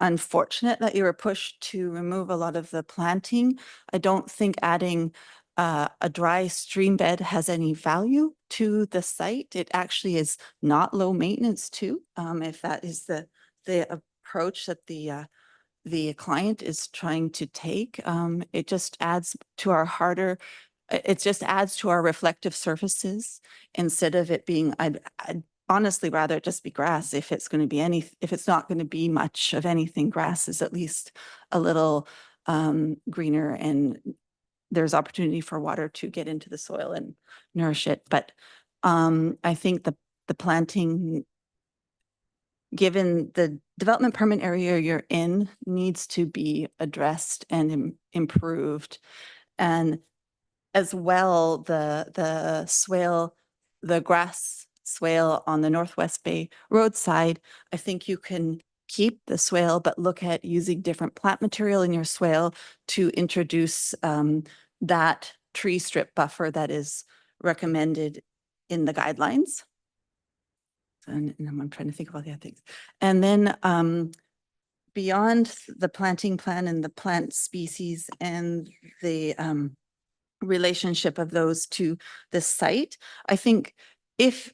[SPEAKER 2] unfortunate that you were pushed to remove a lot of the planting. I don't think adding a dry stream bed has any value to the site. It actually is not low maintenance too, if that is the approach that the client is trying to take. It just adds to our it just adds to our reflective surfaces instead of it being, I'd honestly rather it just be grass. If it's going to be if it's not going to be much of anything, grass is at least a little greener, and there's opportunity for water to get into the soil and nourish it. But I think the planting, given the development permit area you're in, needs to be addressed and improved. And as well, the swale, the grass swale on the Northwest Bay roadside, I think you can keep the swale, but look at using different plant material in your swale to introduce that tree strip buffer that is recommended in the guidelines. And I'm trying to think about the other things. And then beyond the planting plan and the plant species and the relationship of those to the site, I think if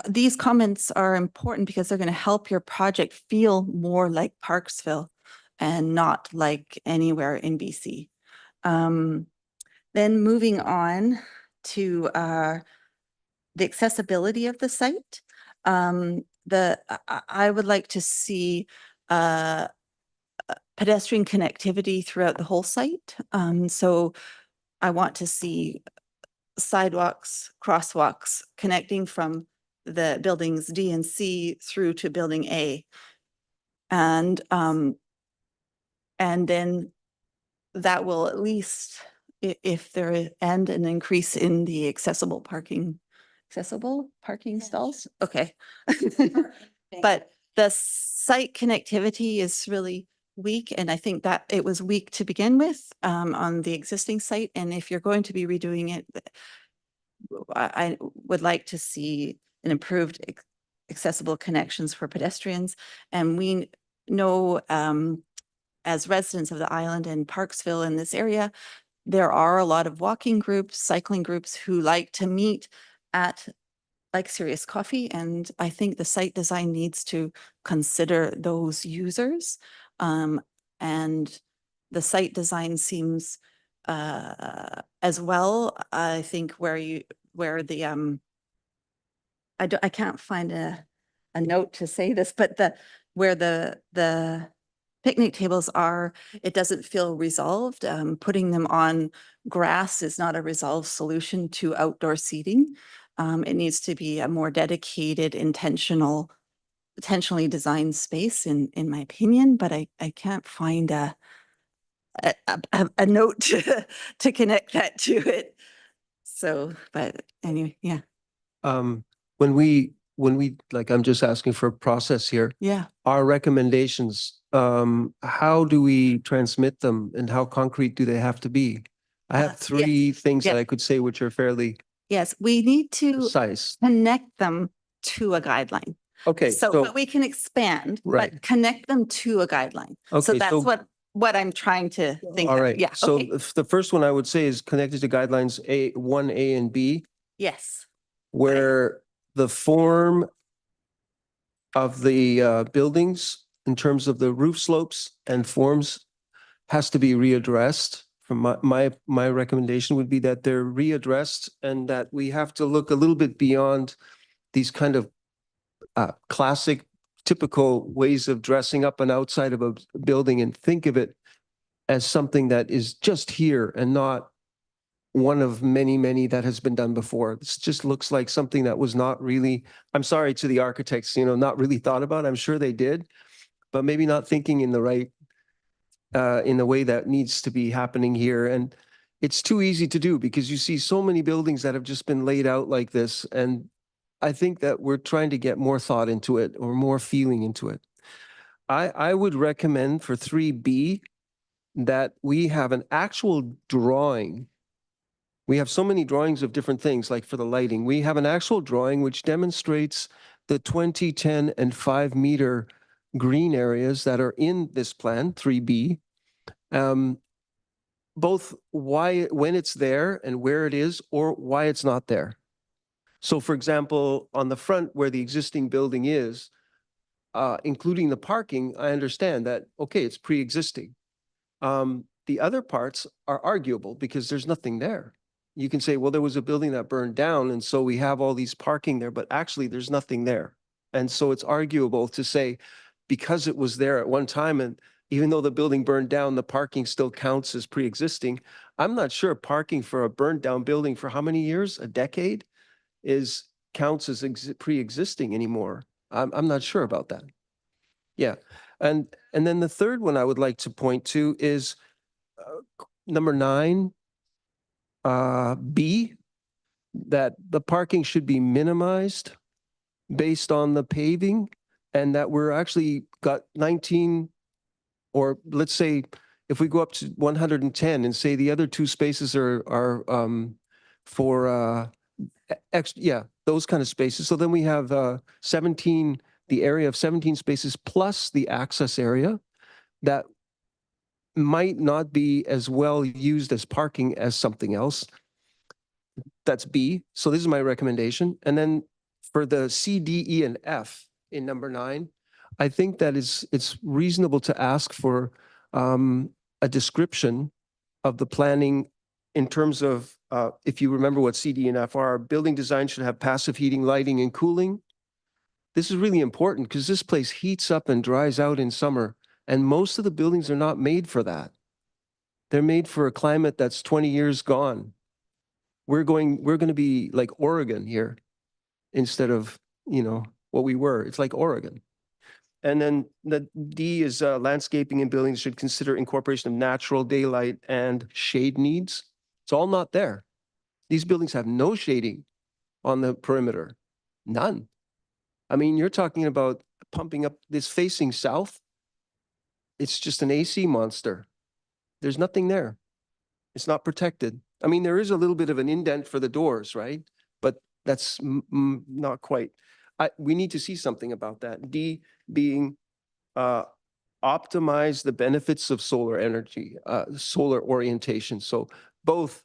[SPEAKER 2] these comments are important because they're going to help your project feel more like Parksville and not like anywhere in BC. Then moving on to the accessibility of the site. I would like to see pedestrian connectivity throughout the whole site. So I want to see sidewalks, crosswalks connecting from the buildings D and C through to building A. And then that will at least, if there is, and an increase in the accessible parking stalls. Okay. But the site connectivity is really weak, and I think that it was weak to begin with on the existing site. And if you're going to be redoing it, I would like to see an improved accessible connections for pedestrians. And we know as residents of the island and Parksville in this area, there are a lot of walking groups, cycling groups who like to meet at like Serious Coffee. And I think the site design needs to consider those users. And the site design seems as well, I think I can't find a note to say this, but where the picnic tables are, it doesn't feel resolved. Putting them on grass is not a resolved solution to outdoor seating. It needs to be a more dedicated, intentionally designed space, in my opinion, but I can't find a note to connect that to it. So, but anyway, yeah.
[SPEAKER 3] When we, like, I'm just asking for a process here.
[SPEAKER 2] Yeah.
[SPEAKER 3] Our recommendations, how do we transmit them and how concrete do they have to be? I have three things that I could say which are fairly
[SPEAKER 2] Yes, we need to
[SPEAKER 3] precise.
[SPEAKER 2] connect them to a guideline.
[SPEAKER 3] Okay,
[SPEAKER 2] So,
[SPEAKER 3] so,
[SPEAKER 2] but we can expand,
[SPEAKER 3] Right.
[SPEAKER 2] but connect them to a guideline. So
[SPEAKER 3] Okay,
[SPEAKER 2] that's
[SPEAKER 3] so-
[SPEAKER 2] what what I'm trying to think.
[SPEAKER 3] All
[SPEAKER 2] of.
[SPEAKER 3] right.
[SPEAKER 2] Yeah,
[SPEAKER 3] So
[SPEAKER 2] okay.
[SPEAKER 3] the first one I would say is connected to guidelines A1A and B,
[SPEAKER 2] Yes,
[SPEAKER 3] where the form of the buildings in terms of the roof slopes and forms has to be readdressed. From my recommendation would be that they're readdressed and that we have to look a little bit beyond these kind of classic, typical ways of dressing up an outside of a building and think of it as something that is just here and not one of many, many that has been done before. This just looks like something that was not really, I'm sorry to the architects, not really thought about. I'm sure they did, but maybe not thinking in the right, in the way that needs to be happening here. And it's too easy to do because you see so many buildings that have just been laid out like this. And I think that we're trying to get more thought into it or more feeling into it. I would recommend for 3B that we have an actual drawing. We have so many drawings of different things, like for the lighting. We have an actual drawing which demonstrates the 20, 10, and 5-meter green areas that are in this plan, 3B. Both why, when it's there and where it is, or why it's not there. So for example, on the front where the existing building is, including the parking, I understand that, okay, it's pre-existing. The other parts are arguable because there's nothing there. You can say, well, there was a building that burned down and so we have all these parking there, but actually there's nothing there. And so it's arguable to say, because it was there at one time and even though the building burned down, the parking still counts as pre-existing. I'm not sure parking for a burned down building for how many years? A decade? Counts as pre-existing anymore. I'm not sure about that. Yeah. And then the third one I would like to point to is number 9, B, that the parking should be minimized based on the paving and that we're actually got 19, or let's say if we go up to 110 and say the other 2 spaces are for those kind of spaces. So then we have 17, the area of 17 spaces plus the access area that might not be as well used as parking as something else. That's B. So this is my recommendation. And then for the C, D, E, and F in number 9, I think that it's reasonable to ask for a description of the planning in terms of, if you remember what C, D, and F are, building design should have passive heating, lighting, and cooling. This is really important because this place heats up and dries out in summer, and most of the buildings are not made for that. They're made for a climate that's 20 years gone. We're going to be like Oregon here instead of, what we were. It's like Oregon. And then the D is landscaping and buildings should consider incorporation of natural daylight and shade needs. It's all not there. These buildings have no shading on the perimeter, none. I mean, you're talking about pumping up this facing south. It's just an AC monster. There's nothing there. It's not protected. I mean, there is a little bit of an indent for the doors, right? But that's not quite. We need to see something about that. D being optimize the benefits of solar energy, solar orientation. So both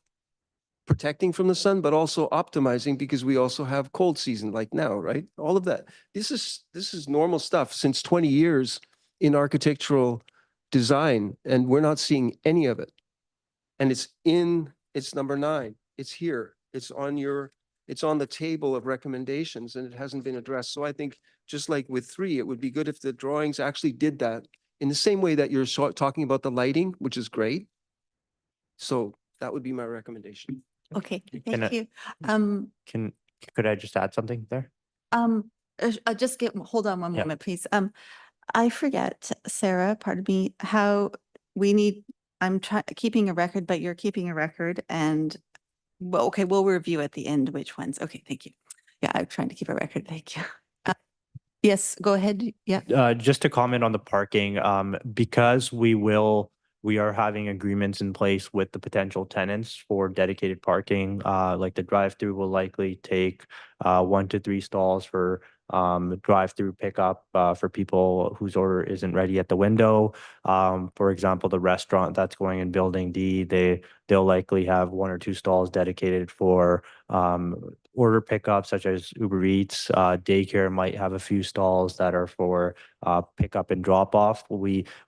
[SPEAKER 3] protecting from the sun, but also optimizing because we also have cold season like now, right? All of that. This is normal stuff since 20 years in architectural design, and we're not seeing any of it. And it's number 9. It's here. It's on the table of recommendations and it hasn't been addressed. So I think just like with 3, it would be good if the drawings actually did that in the same way that you're talking about the lighting, which is great. So that would be my recommendation.
[SPEAKER 2] okay,
[SPEAKER 4] Can
[SPEAKER 2] thank you.
[SPEAKER 4] Could I just add something there?
[SPEAKER 2] Hold on one
[SPEAKER 4] Yeah.
[SPEAKER 2] moment, please. I forget, Sarah, pardon me, how I'm keeping a record, but you're keeping a record and, well, okay, we'll review at the end which ones. Okay, thank you. Yeah, I'm trying to keep a record. Thank you. Yes, go ahead. Yeah.
[SPEAKER 4] Just to comment on the parking, because we are having agreements in place with the potential tenants for dedicated parking. Like the drive-through will likely take 1 to 3 stalls for drive-through pickup for people whose order isn't ready at the window. For example, the restaurant that's going in Building D, they'll likely have 1 or 2 stalls dedicated for order pickup, such as Uber Eats. Daycare might have a few stalls that are for pickup and drop off.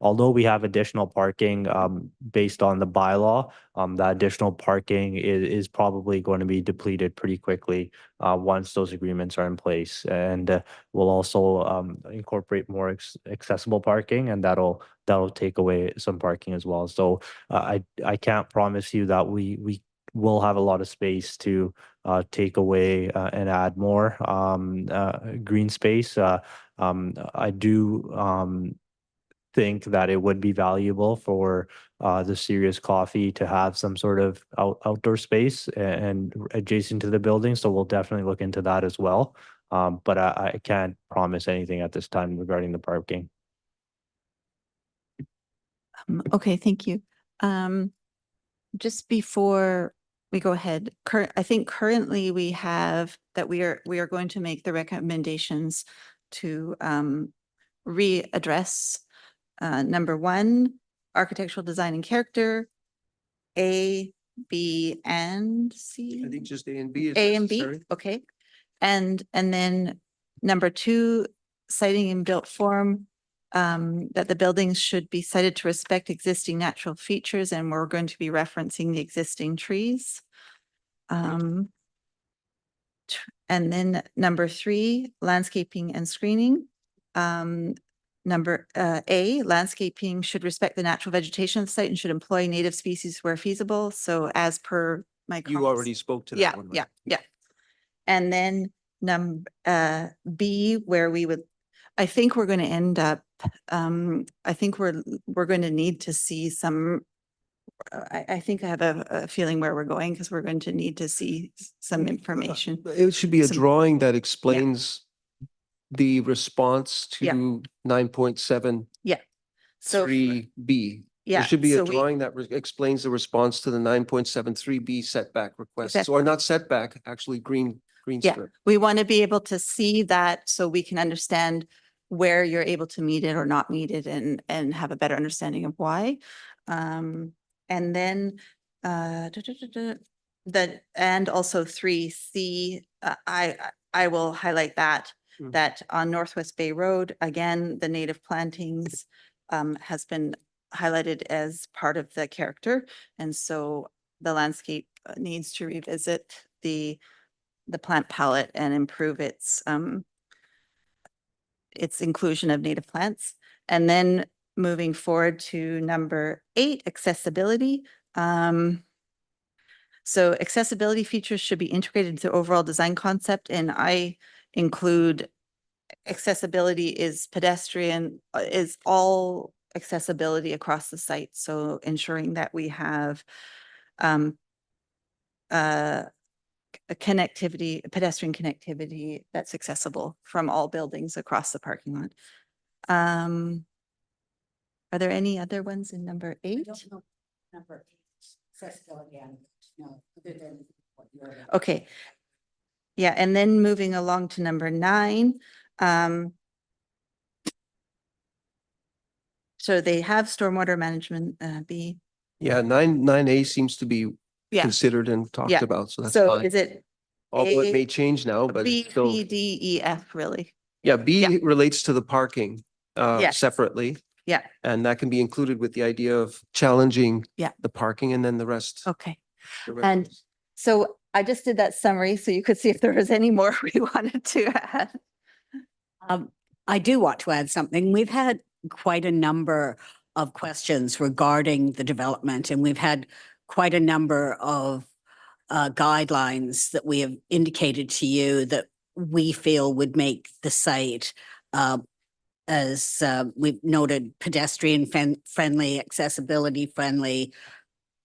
[SPEAKER 4] Although we have additional parking based on the bylaw, that additional parking is probably going to be depleted pretty quickly once those agreements are in place. And we'll also incorporate more accessible parking, and that'll take away some parking as well. So I can't promise you that we will have a lot of space to take away and add more green space. I do think that it would be valuable for the Serious Coffee to have some sort of outdoor space and adjacent to the building. So we'll definitely look into that as well. But I can't promise anything at this time regarding the parking.
[SPEAKER 2] Okay, thank you. Just before we go ahead, I think currently we have that we are going to make the recommendations to readdress number 1, architectural design and character, A, B, and C.
[SPEAKER 3] I think just A and B is
[SPEAKER 2] A and B,
[SPEAKER 3] necessary.
[SPEAKER 2] okay. And then number 2, citing in built form, that the buildings should be cited to respect existing natural features, and we're going to be referencing the existing trees. And then number 3, landscaping and screening. Number A, landscaping should respect the natural vegetation of the site and should employ native species where feasible. So as per my
[SPEAKER 3] You
[SPEAKER 2] comments.
[SPEAKER 3] already spoke to that
[SPEAKER 2] Yeah,
[SPEAKER 3] one. right?
[SPEAKER 2] yeah, yeah. And then B, where we would, I think we're going to end up, I think we're going to need to see some, I think I have a feeling where we're going, because we're going to need to see some information.
[SPEAKER 3] It should be a
[SPEAKER 2] Some-
[SPEAKER 3] drawing that explains the response
[SPEAKER 2] Yeah.
[SPEAKER 3] to 9.73B.
[SPEAKER 2] So,
[SPEAKER 3] There
[SPEAKER 2] yeah.
[SPEAKER 3] should be
[SPEAKER 2] so
[SPEAKER 3] a
[SPEAKER 2] we-
[SPEAKER 3] drawing that explains the response to the 9.73B setback requests,
[SPEAKER 2] Exactly.
[SPEAKER 3] or not setback, actually green
[SPEAKER 2] Yeah,
[SPEAKER 3] strip.
[SPEAKER 2] we want to be able to see that so we can understand where you're able to meet it or not meet it, and have a better understanding of why. And then that, and also 3C, I will highlight that,
[SPEAKER 3] Mhm.
[SPEAKER 2] that on Northwest Bay Road, again, the native plantings has been highlighted as part of the character. And so the landscape needs to revisit the plant palette and improve its inclusion of native plants. And then moving forward to number 8, accessibility. So accessibility features should be integrated into the overall design concept, and I include accessibility is pedestrian, is all accessibility across the site. So ensuring that we have a connectivity, pedestrian connectivity that's accessible from all buildings across the parking lot. Are there any other ones in number 8?
[SPEAKER 1] I don't know number 8, accessibility, no, other than what you're.
[SPEAKER 2] Okay. Yeah, and then moving along to number 9. So they have stormwater management, B.
[SPEAKER 3] Yeah, 9A seems to be
[SPEAKER 2] Yeah,
[SPEAKER 3] considered and talked
[SPEAKER 2] Yeah.
[SPEAKER 3] about, so that's
[SPEAKER 2] so
[SPEAKER 3] fine.
[SPEAKER 2] is it
[SPEAKER 3] Although
[SPEAKER 2] A,
[SPEAKER 3] it may change now, but
[SPEAKER 2] B,
[SPEAKER 3] it's still,
[SPEAKER 2] C, D, E, F, really?
[SPEAKER 3] yeah,
[SPEAKER 2] Yeah.
[SPEAKER 3] B relates to the parking
[SPEAKER 2] Yes.
[SPEAKER 3] separately.
[SPEAKER 2] Yeah,
[SPEAKER 3] And that can be included with the idea of challenging
[SPEAKER 2] Yeah.
[SPEAKER 3] the parking, and then the rest.
[SPEAKER 2] okay.
[SPEAKER 3] the rest
[SPEAKER 2] And
[SPEAKER 3] is-
[SPEAKER 2] so I just did that summary so you could see if there was any more we wanted to add.
[SPEAKER 7] I do want to add something. We've had quite a number of questions regarding the development, and we've had quite a number of guidelines that we have indicated to you that we feel would make the site as we've noted, pedestrian friendly, accessibility friendly,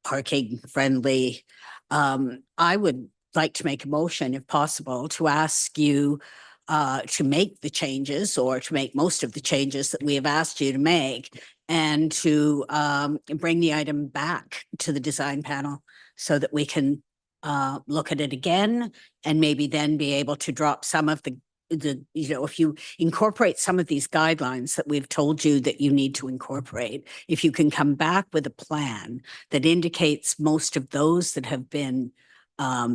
[SPEAKER 7] parking friendly. I would like to make a motion, if possible, to ask you to make the changes, or to make most of the changes that we have asked you to make, and to bring the item back to the design panel so that we can look at it again, and maybe then be able to drop some of the if you incorporate some of these guidelines that we've told you that you need to incorporate, if you can come back with a plan that indicates most of those that have been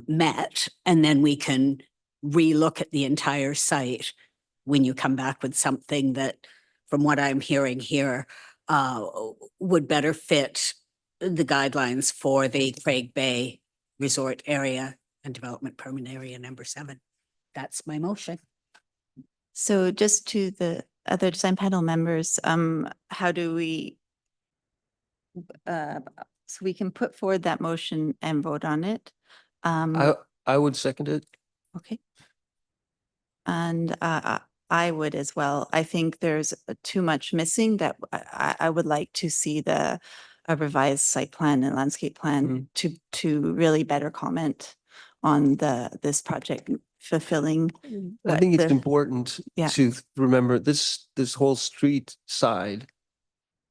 [SPEAKER 7] met, and then we can relook at the entire site when you come back with something that, from what I'm hearing here, would better fit the guidelines for the Craig Bay Resort Area and Development Permit Area number 7. That's my motion.
[SPEAKER 2] So just to the other design panel members, how do we, so we can put forward that motion and vote on it?
[SPEAKER 3] I would second it.
[SPEAKER 2] Okay. And I would as well. I think there's too much missing that I would like to see a revised site plan and landscape plan to really better comment on this project fulfilling.
[SPEAKER 3] I think it's
[SPEAKER 2] the-
[SPEAKER 3] important
[SPEAKER 2] Yeah.
[SPEAKER 3] to remember this whole street side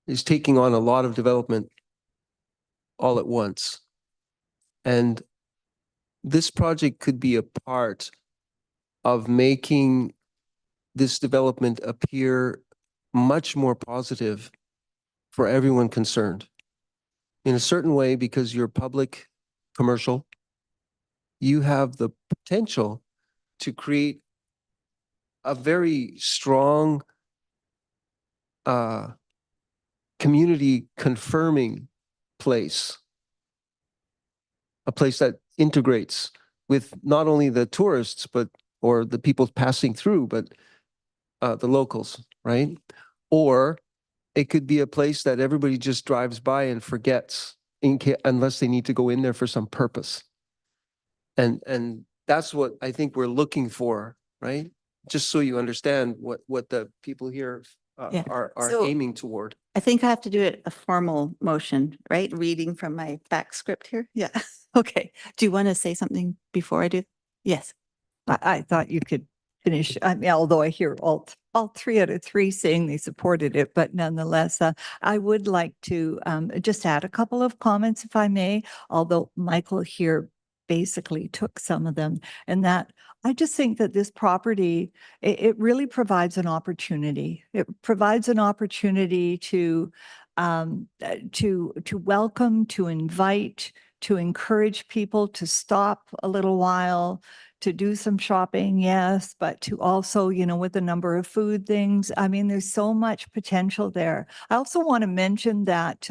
[SPEAKER 3] is taking on a lot of development all at once. And this project could be a part of making this development appear much more positive for everyone concerned. In a certain way, because you're public, commercial, you have the potential to create a very strong community confirming place. A place that integrates with not only the tourists, or the people passing through, but the locals, right? Or it could be a place that everybody just drives by and forgets unless they need to go in there for some purpose. And that's what I think we're looking for, right? Just so you understand what the people here
[SPEAKER 2] Yeah.
[SPEAKER 3] are
[SPEAKER 2] So-
[SPEAKER 3] aiming toward.
[SPEAKER 2] I think I have to do it a formal motion, right? Reading from my back script here. Yeah. Okay. Do you want to say something before I do? Yes.
[SPEAKER 9] I thought you could finish, I mean, although I hear all 3 out of 3 saying they supported it, but nonetheless, I would like to just add a couple of comments if I may, although Michael here basically took some of them, and that I just think that this property, it really provides an opportunity. It provides an opportunity to welcome, to invite, to encourage people to stop a little while, to do some shopping, yes, but to also, with a number of food things. I mean, there's so much potential there. I also want to mention that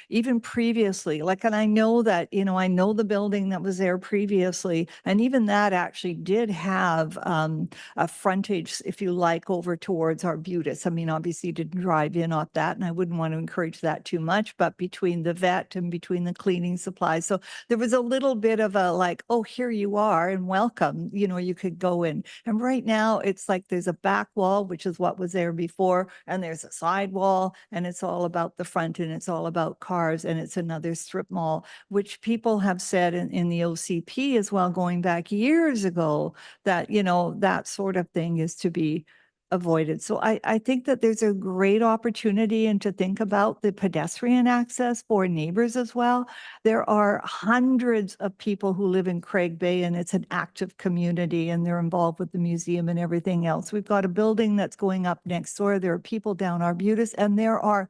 [SPEAKER 9] even previously, and I know that, I know the building that was there previously, and even that actually did have a frontage, if you like, over towards Arbutus. I mean, obviously you didn't drive in off that, and I wouldn't want to encourage that too much, but between the vet and between the cleaning supplies. So there was a little bit of a oh, here you are and welcome, you could go in. And right now it's like there's a back wall, which is what was there before, and there's a side wall, and it's all about the front, and it's all about cars, and it's another strip mall, which people have said in the OCP as well, going back years ago, that, that sort of thing is to be avoided. So I think that there's a great opportunity, and to think about the pedestrian access for neighbors as well. There are hundreds of people who live in Craig Bay, and it's an active community, and they're involved with the museum and everything else. We've got a building that's going up next door. There are people down Arbutus, and there are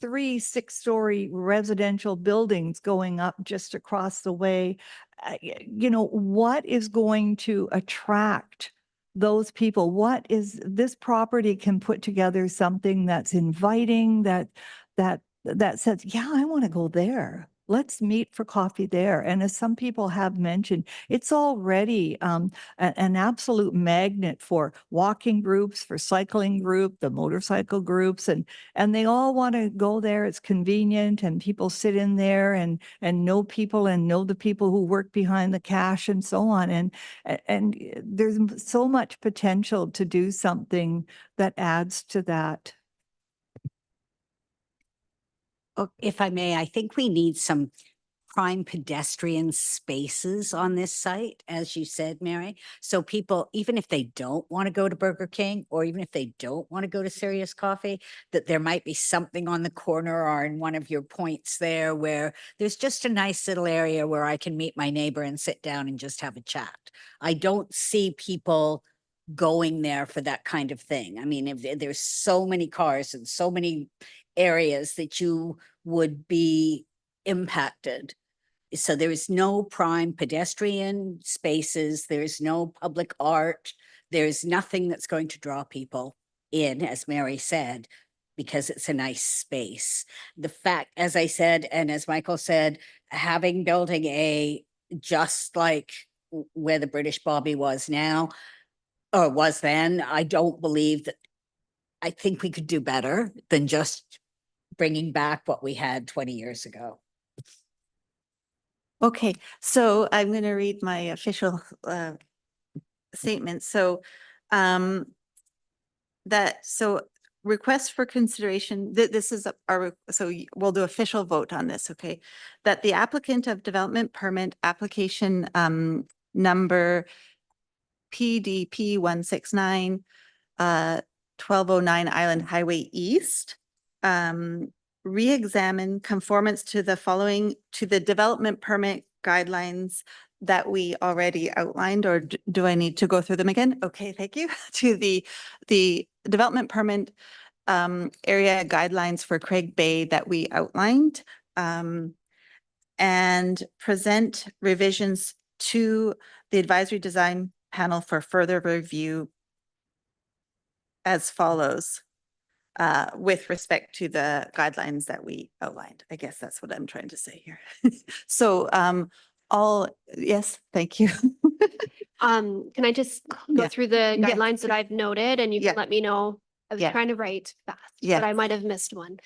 [SPEAKER 9] 3 6-story residential buildings going up just across the way. What is going to attract those people? What is this property can put together something that's inviting, that says, yeah, I want to go there. Let's meet for coffee there. And as some people have mentioned, it's already an absolute magnet for walking groups, for cycling group, the motorcycle groups, and they all want to go there. It's convenient, and people sit in there and know people and know the people who work behind the cash and so on. And there's so much potential to do something that adds to that.
[SPEAKER 7] If I may, I think we need some prime pedestrian spaces on this site, as you said, Mary. So people, even if they don't want to go to Burger King, or even if they don't want to go to Serious Coffee, that there might be something on the corner or in one of your points there where there's just a nice little area where I can meet my neighbor and sit down and just have a chat. I don't see people going there for that kind of thing. I mean, if there's so many cars and so many areas that you would be impacted. So there is no prime pedestrian spaces, there's no public art, there's nothing that's going to draw people in, as Mary said, because it's a nice space. The fact, as I said, and as Michael said, having building A just like where the British Bobby was now, or was then, I don't believe that, I think we could do better than just bringing back what we had 20 years ago.
[SPEAKER 2] Okay, so I'm going to read my official statement. So request for consideration, this is our, we'll do official vote on this, okay? That the applicant of development permit application number PDP 169 1209 Island Highway East re-examine conformance to the development permit guidelines that we already outlined, or do I need to go through them again? Okay, thank you. To the development permit area guidelines for Craig Bay that we outlined, and present revisions to the advisory design panel for further review as follows. With respect to the guidelines that we outlined. I guess that's what I'm trying to say here. So yes, thank you.
[SPEAKER 6] Can I just go
[SPEAKER 2] Yeah.
[SPEAKER 6] through the
[SPEAKER 2] Yeah.
[SPEAKER 6] guidelines that I've noted and you
[SPEAKER 2] Yeah.
[SPEAKER 6] can let me know? I was
[SPEAKER 2] Yeah.
[SPEAKER 6] trying to write fast,
[SPEAKER 2] Yeah.
[SPEAKER 6] but I might have missed one.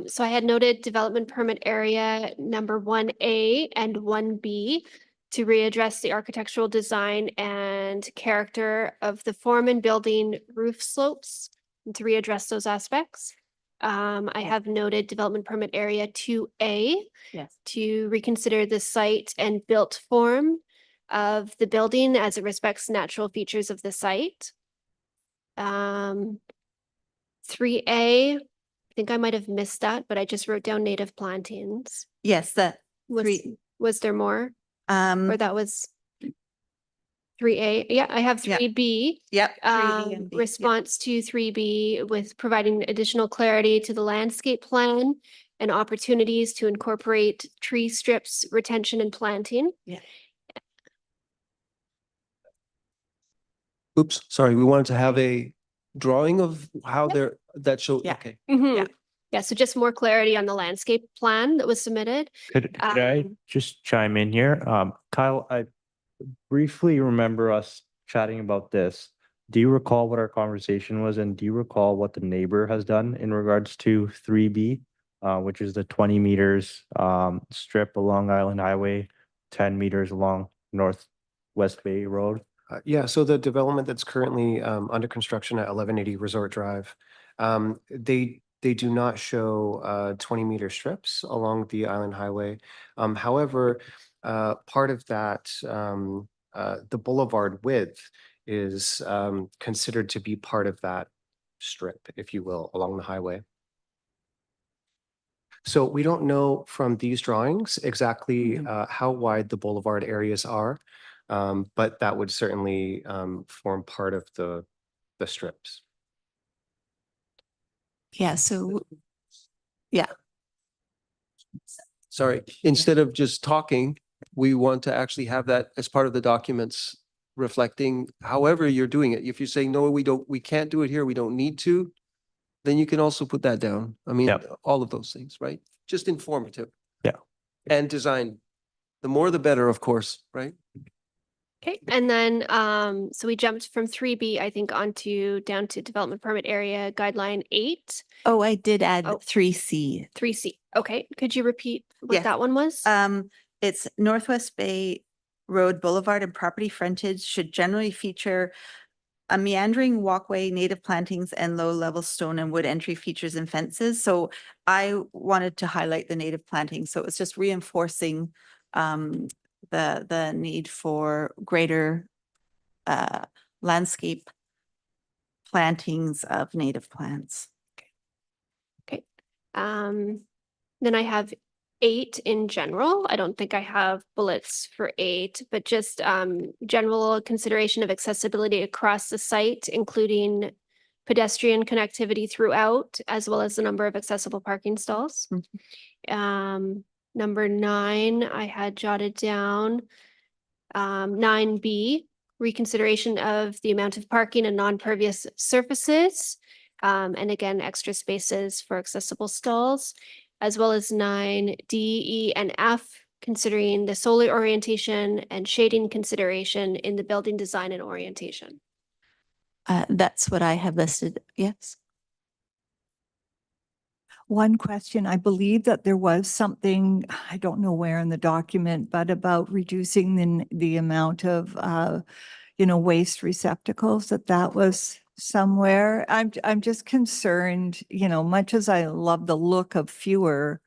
[SPEAKER 6] So I had noted development permit area number 1A and 1B to readdress the architectural design and character of the form and building roof slopes, and to readdress those aspects. I have noted development permit area 2A
[SPEAKER 2] Yes.
[SPEAKER 6] to reconsider the site and built form of the building as it respects natural features of the site. 3A, I think I might have missed that, but I just wrote down native plantings.
[SPEAKER 2] Yes, that
[SPEAKER 6] Was there more? Or that was 3A? Yeah, I have
[SPEAKER 2] Yeah.
[SPEAKER 6] 3B.
[SPEAKER 2] Yep. 3D and B, yep.
[SPEAKER 6] Response to 3B with providing additional clarity to the landscape plan and opportunities to incorporate tree strips, retention and planting.
[SPEAKER 3] Oops, sorry, we wanted to have a drawing of how that show,
[SPEAKER 2] Yeah.
[SPEAKER 3] okay.
[SPEAKER 6] Mhm. Yeah, so just more clarity on the landscape plan that was submitted.
[SPEAKER 4] Could I
[SPEAKER 6] Um,
[SPEAKER 4] just chime in here? Kyle, I briefly remember us chatting about this. Do you recall what our conversation was, and do you recall what the neighbor has done in regards to 3B, which is the 20 meters strip along Island Highway, 10 meters along Northwest Bay Road?
[SPEAKER 10] Yeah, so the development that's currently under construction at 1180 Resort Drive, they do not show 20-meter strips along the Island Highway. However, part of that, the boulevard width is considered to be part of that strip, if you will, along the highway. So we don't know from these drawings exactly how wide the boulevard areas are. But that would certainly form part of the strips.
[SPEAKER 2] Yeah, so, yeah.
[SPEAKER 3] Sorry, instead of just talking, we want to actually have that as part of the documents reflecting however you're doing it. If you're saying, no, we can't do it here, we don't need to, then you can also put that down. I mean,
[SPEAKER 4] Yep.
[SPEAKER 3] all of those things, right? Just informative.
[SPEAKER 4] Yeah.
[SPEAKER 3] And design. The more the better, of course, right?
[SPEAKER 6] Okay, and then, so we jumped from 3B, I think, down to development permit area guideline 8,
[SPEAKER 2] Oh, I did add
[SPEAKER 6] Oh.
[SPEAKER 2] 3C.
[SPEAKER 6] 3C. Okay, could you repeat what
[SPEAKER 2] Yes.
[SPEAKER 6] that one was?
[SPEAKER 2] It's Northwest Bay Road Boulevard and property frontage should generally feature a meandering walkway, native plantings, and low-level stone and wood entry features and fences. So I wanted to highlight the native plantings. So it was just reinforcing the need for greater landscape plantings of native plants.
[SPEAKER 6] Okay. Then I have 8 in general. I don't think I have bullets for 8, but just general consideration of accessibility across the site, including pedestrian connectivity throughout, as well as the number of accessible parking stalls. Number 9, I had jotted down. 9B, reconsideration of the amount of parking and non-pervious surfaces. And again, extra spaces for accessible stalls, as well as 9D, E, and F, considering the solar orientation and shading consideration in the building design and orientation.
[SPEAKER 2] That's what I have listed. Yes.
[SPEAKER 9] One question, I believe that there was something, I don't know where in the document, but about reducing the amount of, waste receptacles, that was somewhere. I'm just concerned, much as I love the look of fewer,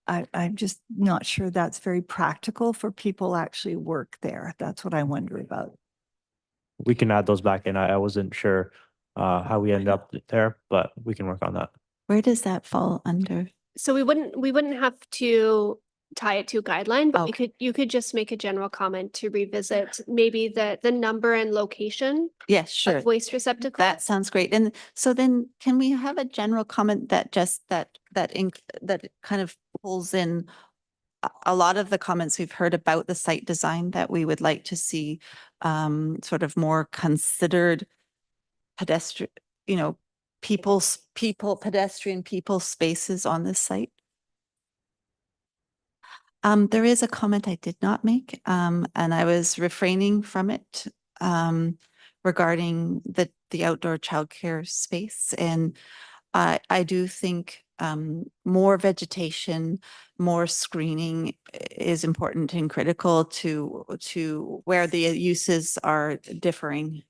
[SPEAKER 9] I'm just not sure that's very practical for people actually work there. That's what I wonder about.
[SPEAKER 4] We can add those back in. I wasn't sure how we end up there, but we can work on that.
[SPEAKER 2] Where does that fall under?
[SPEAKER 6] So we wouldn't have to tie it to a guideline, but
[SPEAKER 2] Okay.
[SPEAKER 6] you could just make a general comment to revisit maybe the number and location
[SPEAKER 2] Yes, sure.
[SPEAKER 6] of waste receptacles.
[SPEAKER 2] That sounds great. And so then can we have a general comment that just that kind of pulls in a lot of the comments we've heard about the site design that we would like to see sort of more considered pedestrian, pedestrian people spaces on this site? There is a comment I did not make, and I was refraining from it regarding the outdoor childcare space. And I do think more vegetation, more screening is important and critical to where the uses are differing.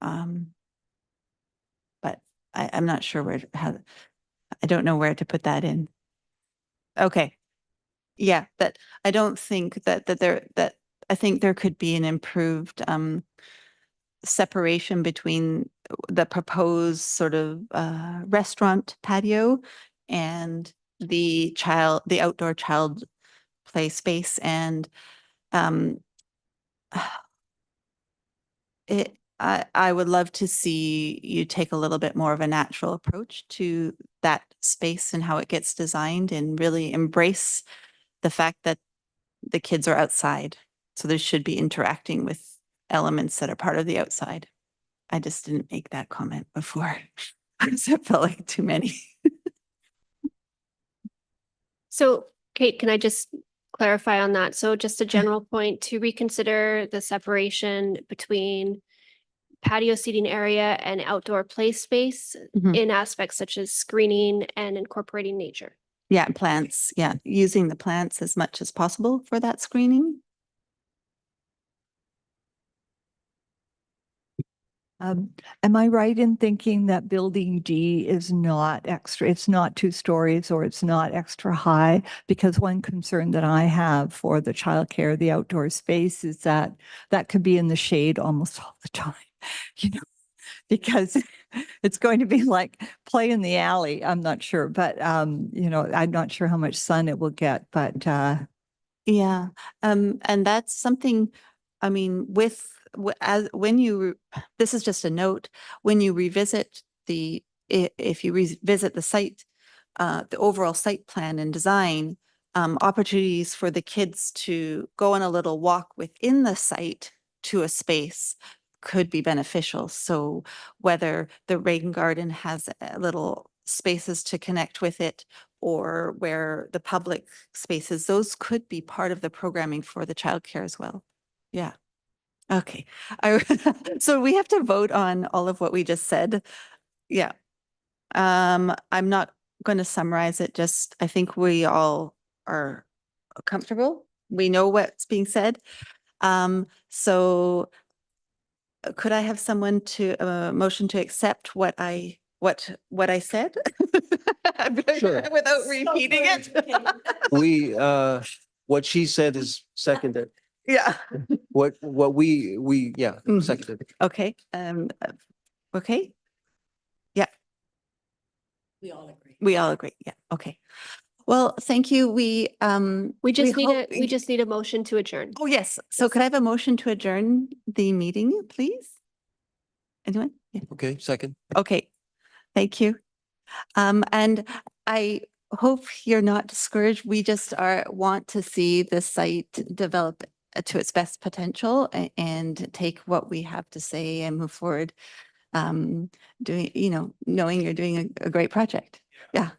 [SPEAKER 2] But I'm not sure I don't know where to put that in. Okay. Yeah, that I don't think that I think there could be an improved separation between the proposed sort of restaurant patio and the outdoor child play space. And I would love to see you take a little bit more of a natural approach to that space and how it gets designed, and really embrace the fact that the kids are outside. So they should be interacting with elements that are part of the outside. I just didn't make that comment before. Because it felt like too many.
[SPEAKER 6] So Kate, can I just clarify on that? So just a general point to reconsider the separation between patio seating area and outdoor play space
[SPEAKER 2] Mhm.
[SPEAKER 6] in aspects such as screening and incorporating nature.
[SPEAKER 2] Yeah, plants. Yeah, using the plants as much as possible for that screening.
[SPEAKER 9] Am I right in thinking that building D is not extra, it's not 2 stories or it's not extra high? Because one concern that I have for the childcare, the outdoor space, is that could be in the shade almost all the time, because it's going to be like play in the alley. I'm not sure, but I'm not sure how much sun it will get, but
[SPEAKER 2] Yeah, and that's something, I mean, this is just a note, when you revisit if you revisit the site, the overall site plan and design, opportunities for the kids to go on a little walk within the site to a space could be beneficial. So whether the rain garden has little spaces to connect with it, or where the public spaces, those could be part of the programming for the childcare as well. Yeah. Okay. So we have to vote on all of what we just said. Yeah. I'm not going to summarize it. Just, I think we all are comfortable. We know what's being said. So could I have someone to motion to accept what I said?
[SPEAKER 3] Sure.
[SPEAKER 2] Without repeating it.
[SPEAKER 3] What she said is seconded.
[SPEAKER 2] Yeah.
[SPEAKER 3] What we, yeah,
[SPEAKER 2] Mhm.
[SPEAKER 3] seconded.
[SPEAKER 2] Okay. Okay. Yeah,
[SPEAKER 7] We all agree.
[SPEAKER 2] we all agree. Yeah. Okay. Well, thank you.
[SPEAKER 6] We just need
[SPEAKER 2] hope-
[SPEAKER 6] we just need a motion to adjourn.
[SPEAKER 2] Oh, yes. So could I have a motion to adjourn the meeting, please? Anyone? Yeah.
[SPEAKER 3] Okay, second.
[SPEAKER 2] Okay, thank you. And I hope you're not discouraged. We just want to see the site develop to its best potential and take what we have to say and move forward. Doing, knowing you're doing a great project. Yeah.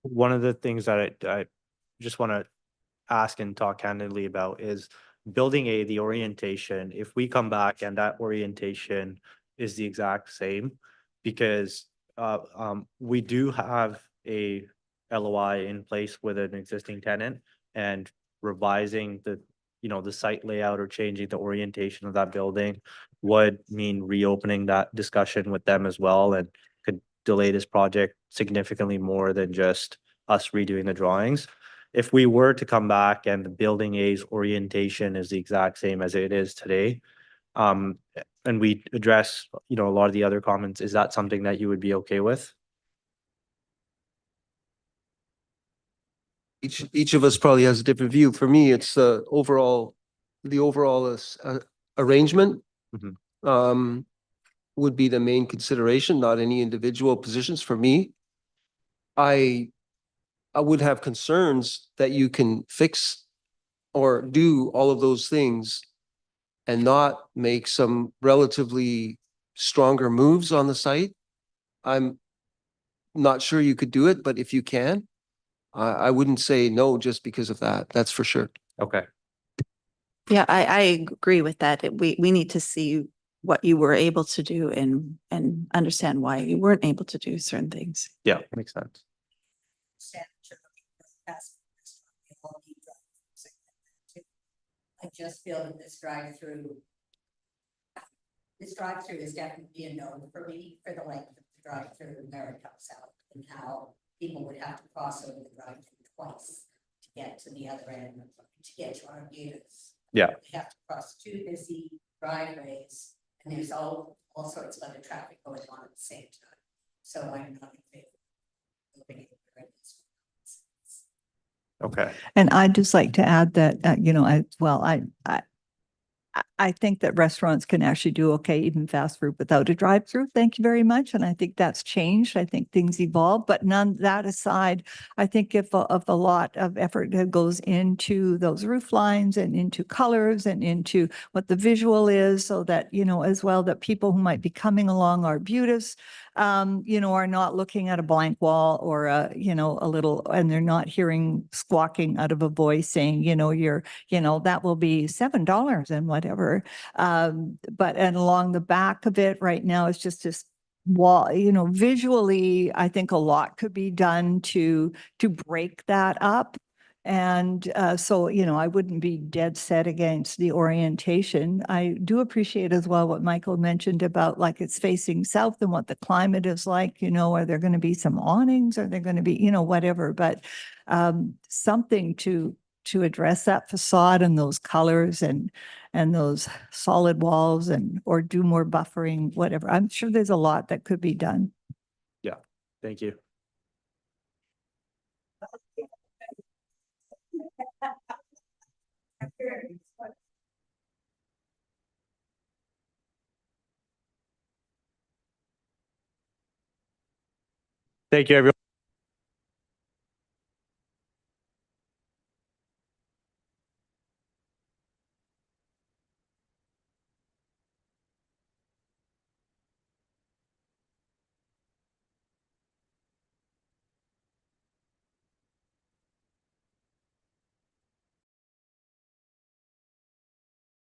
[SPEAKER 4] One of the things that I just want to ask and talk candidly about is building the orientation. If we come back and that orientation is the exact same, because we do have a LOI in place with an existing tenant, and revising the site layout or changing the orientation of that building would mean reopening that discussion with them as well, and could delay this project significantly more than just us redoing the drawings. If we were to come back and the building A's orientation is the exact same as it is today, and we address, a lot of the other comments, is that something that you would be okay with?
[SPEAKER 3] Each of us probably has a different view. For me, it's the overall arrangement.
[SPEAKER 4] Mhm.
[SPEAKER 3] Would be the main consideration, not any individual positions for me. I would have concerns that you can fix or do all of those things and not make some relatively stronger moves on the site. I'm not sure you could do it, but if you can, I wouldn't say no just because of that. That's for sure.
[SPEAKER 4] Okay.
[SPEAKER 2] Yeah, I agree with that. We need to see what you were able to do and understand why you weren't able to do certain things.
[SPEAKER 4] Yeah, makes sense.
[SPEAKER 7] I just feel that this drive-through is definitely a no for me, for the length of the drive-through where it comes out, and how people would have to cross over the drive-through twice to get to the other end, to get to our units.
[SPEAKER 4] Yeah.
[SPEAKER 7] They have to cross two busy driveways, and there's all sorts of other traffic going on at the same time. So I'm not in favor of moving it right this way.
[SPEAKER 4] Okay.
[SPEAKER 9] And I'd just like to add that, I think that restaurants can actually do okay, even fast food without a drive-through. Thank you very much. And I think that's changed. I think things evolve, but none that aside, I think if a lot of effort that goes into those roof lines and into colors and into what the visual is, so that, as well, that people who might be coming along our beautifs, are not looking at a blank wall or a little, and they're not hearing squawking out of a voice saying, that will be $7 and whatever. And along the back of it right now, it's just this wall, visually, I think a lot could be done to break that up. And so, I wouldn't be dead set against the orientation. I do appreciate as well what Michael mentioned about like it's facing south and what the climate is like, are there going to be some awnings? Are there going to be, whatever, but something to address that facade and those colors and those solid walls or do more buffering, whatever. I'm sure there's a lot that could be done.
[SPEAKER 4] Yeah. Thank you. Thank you, everyone.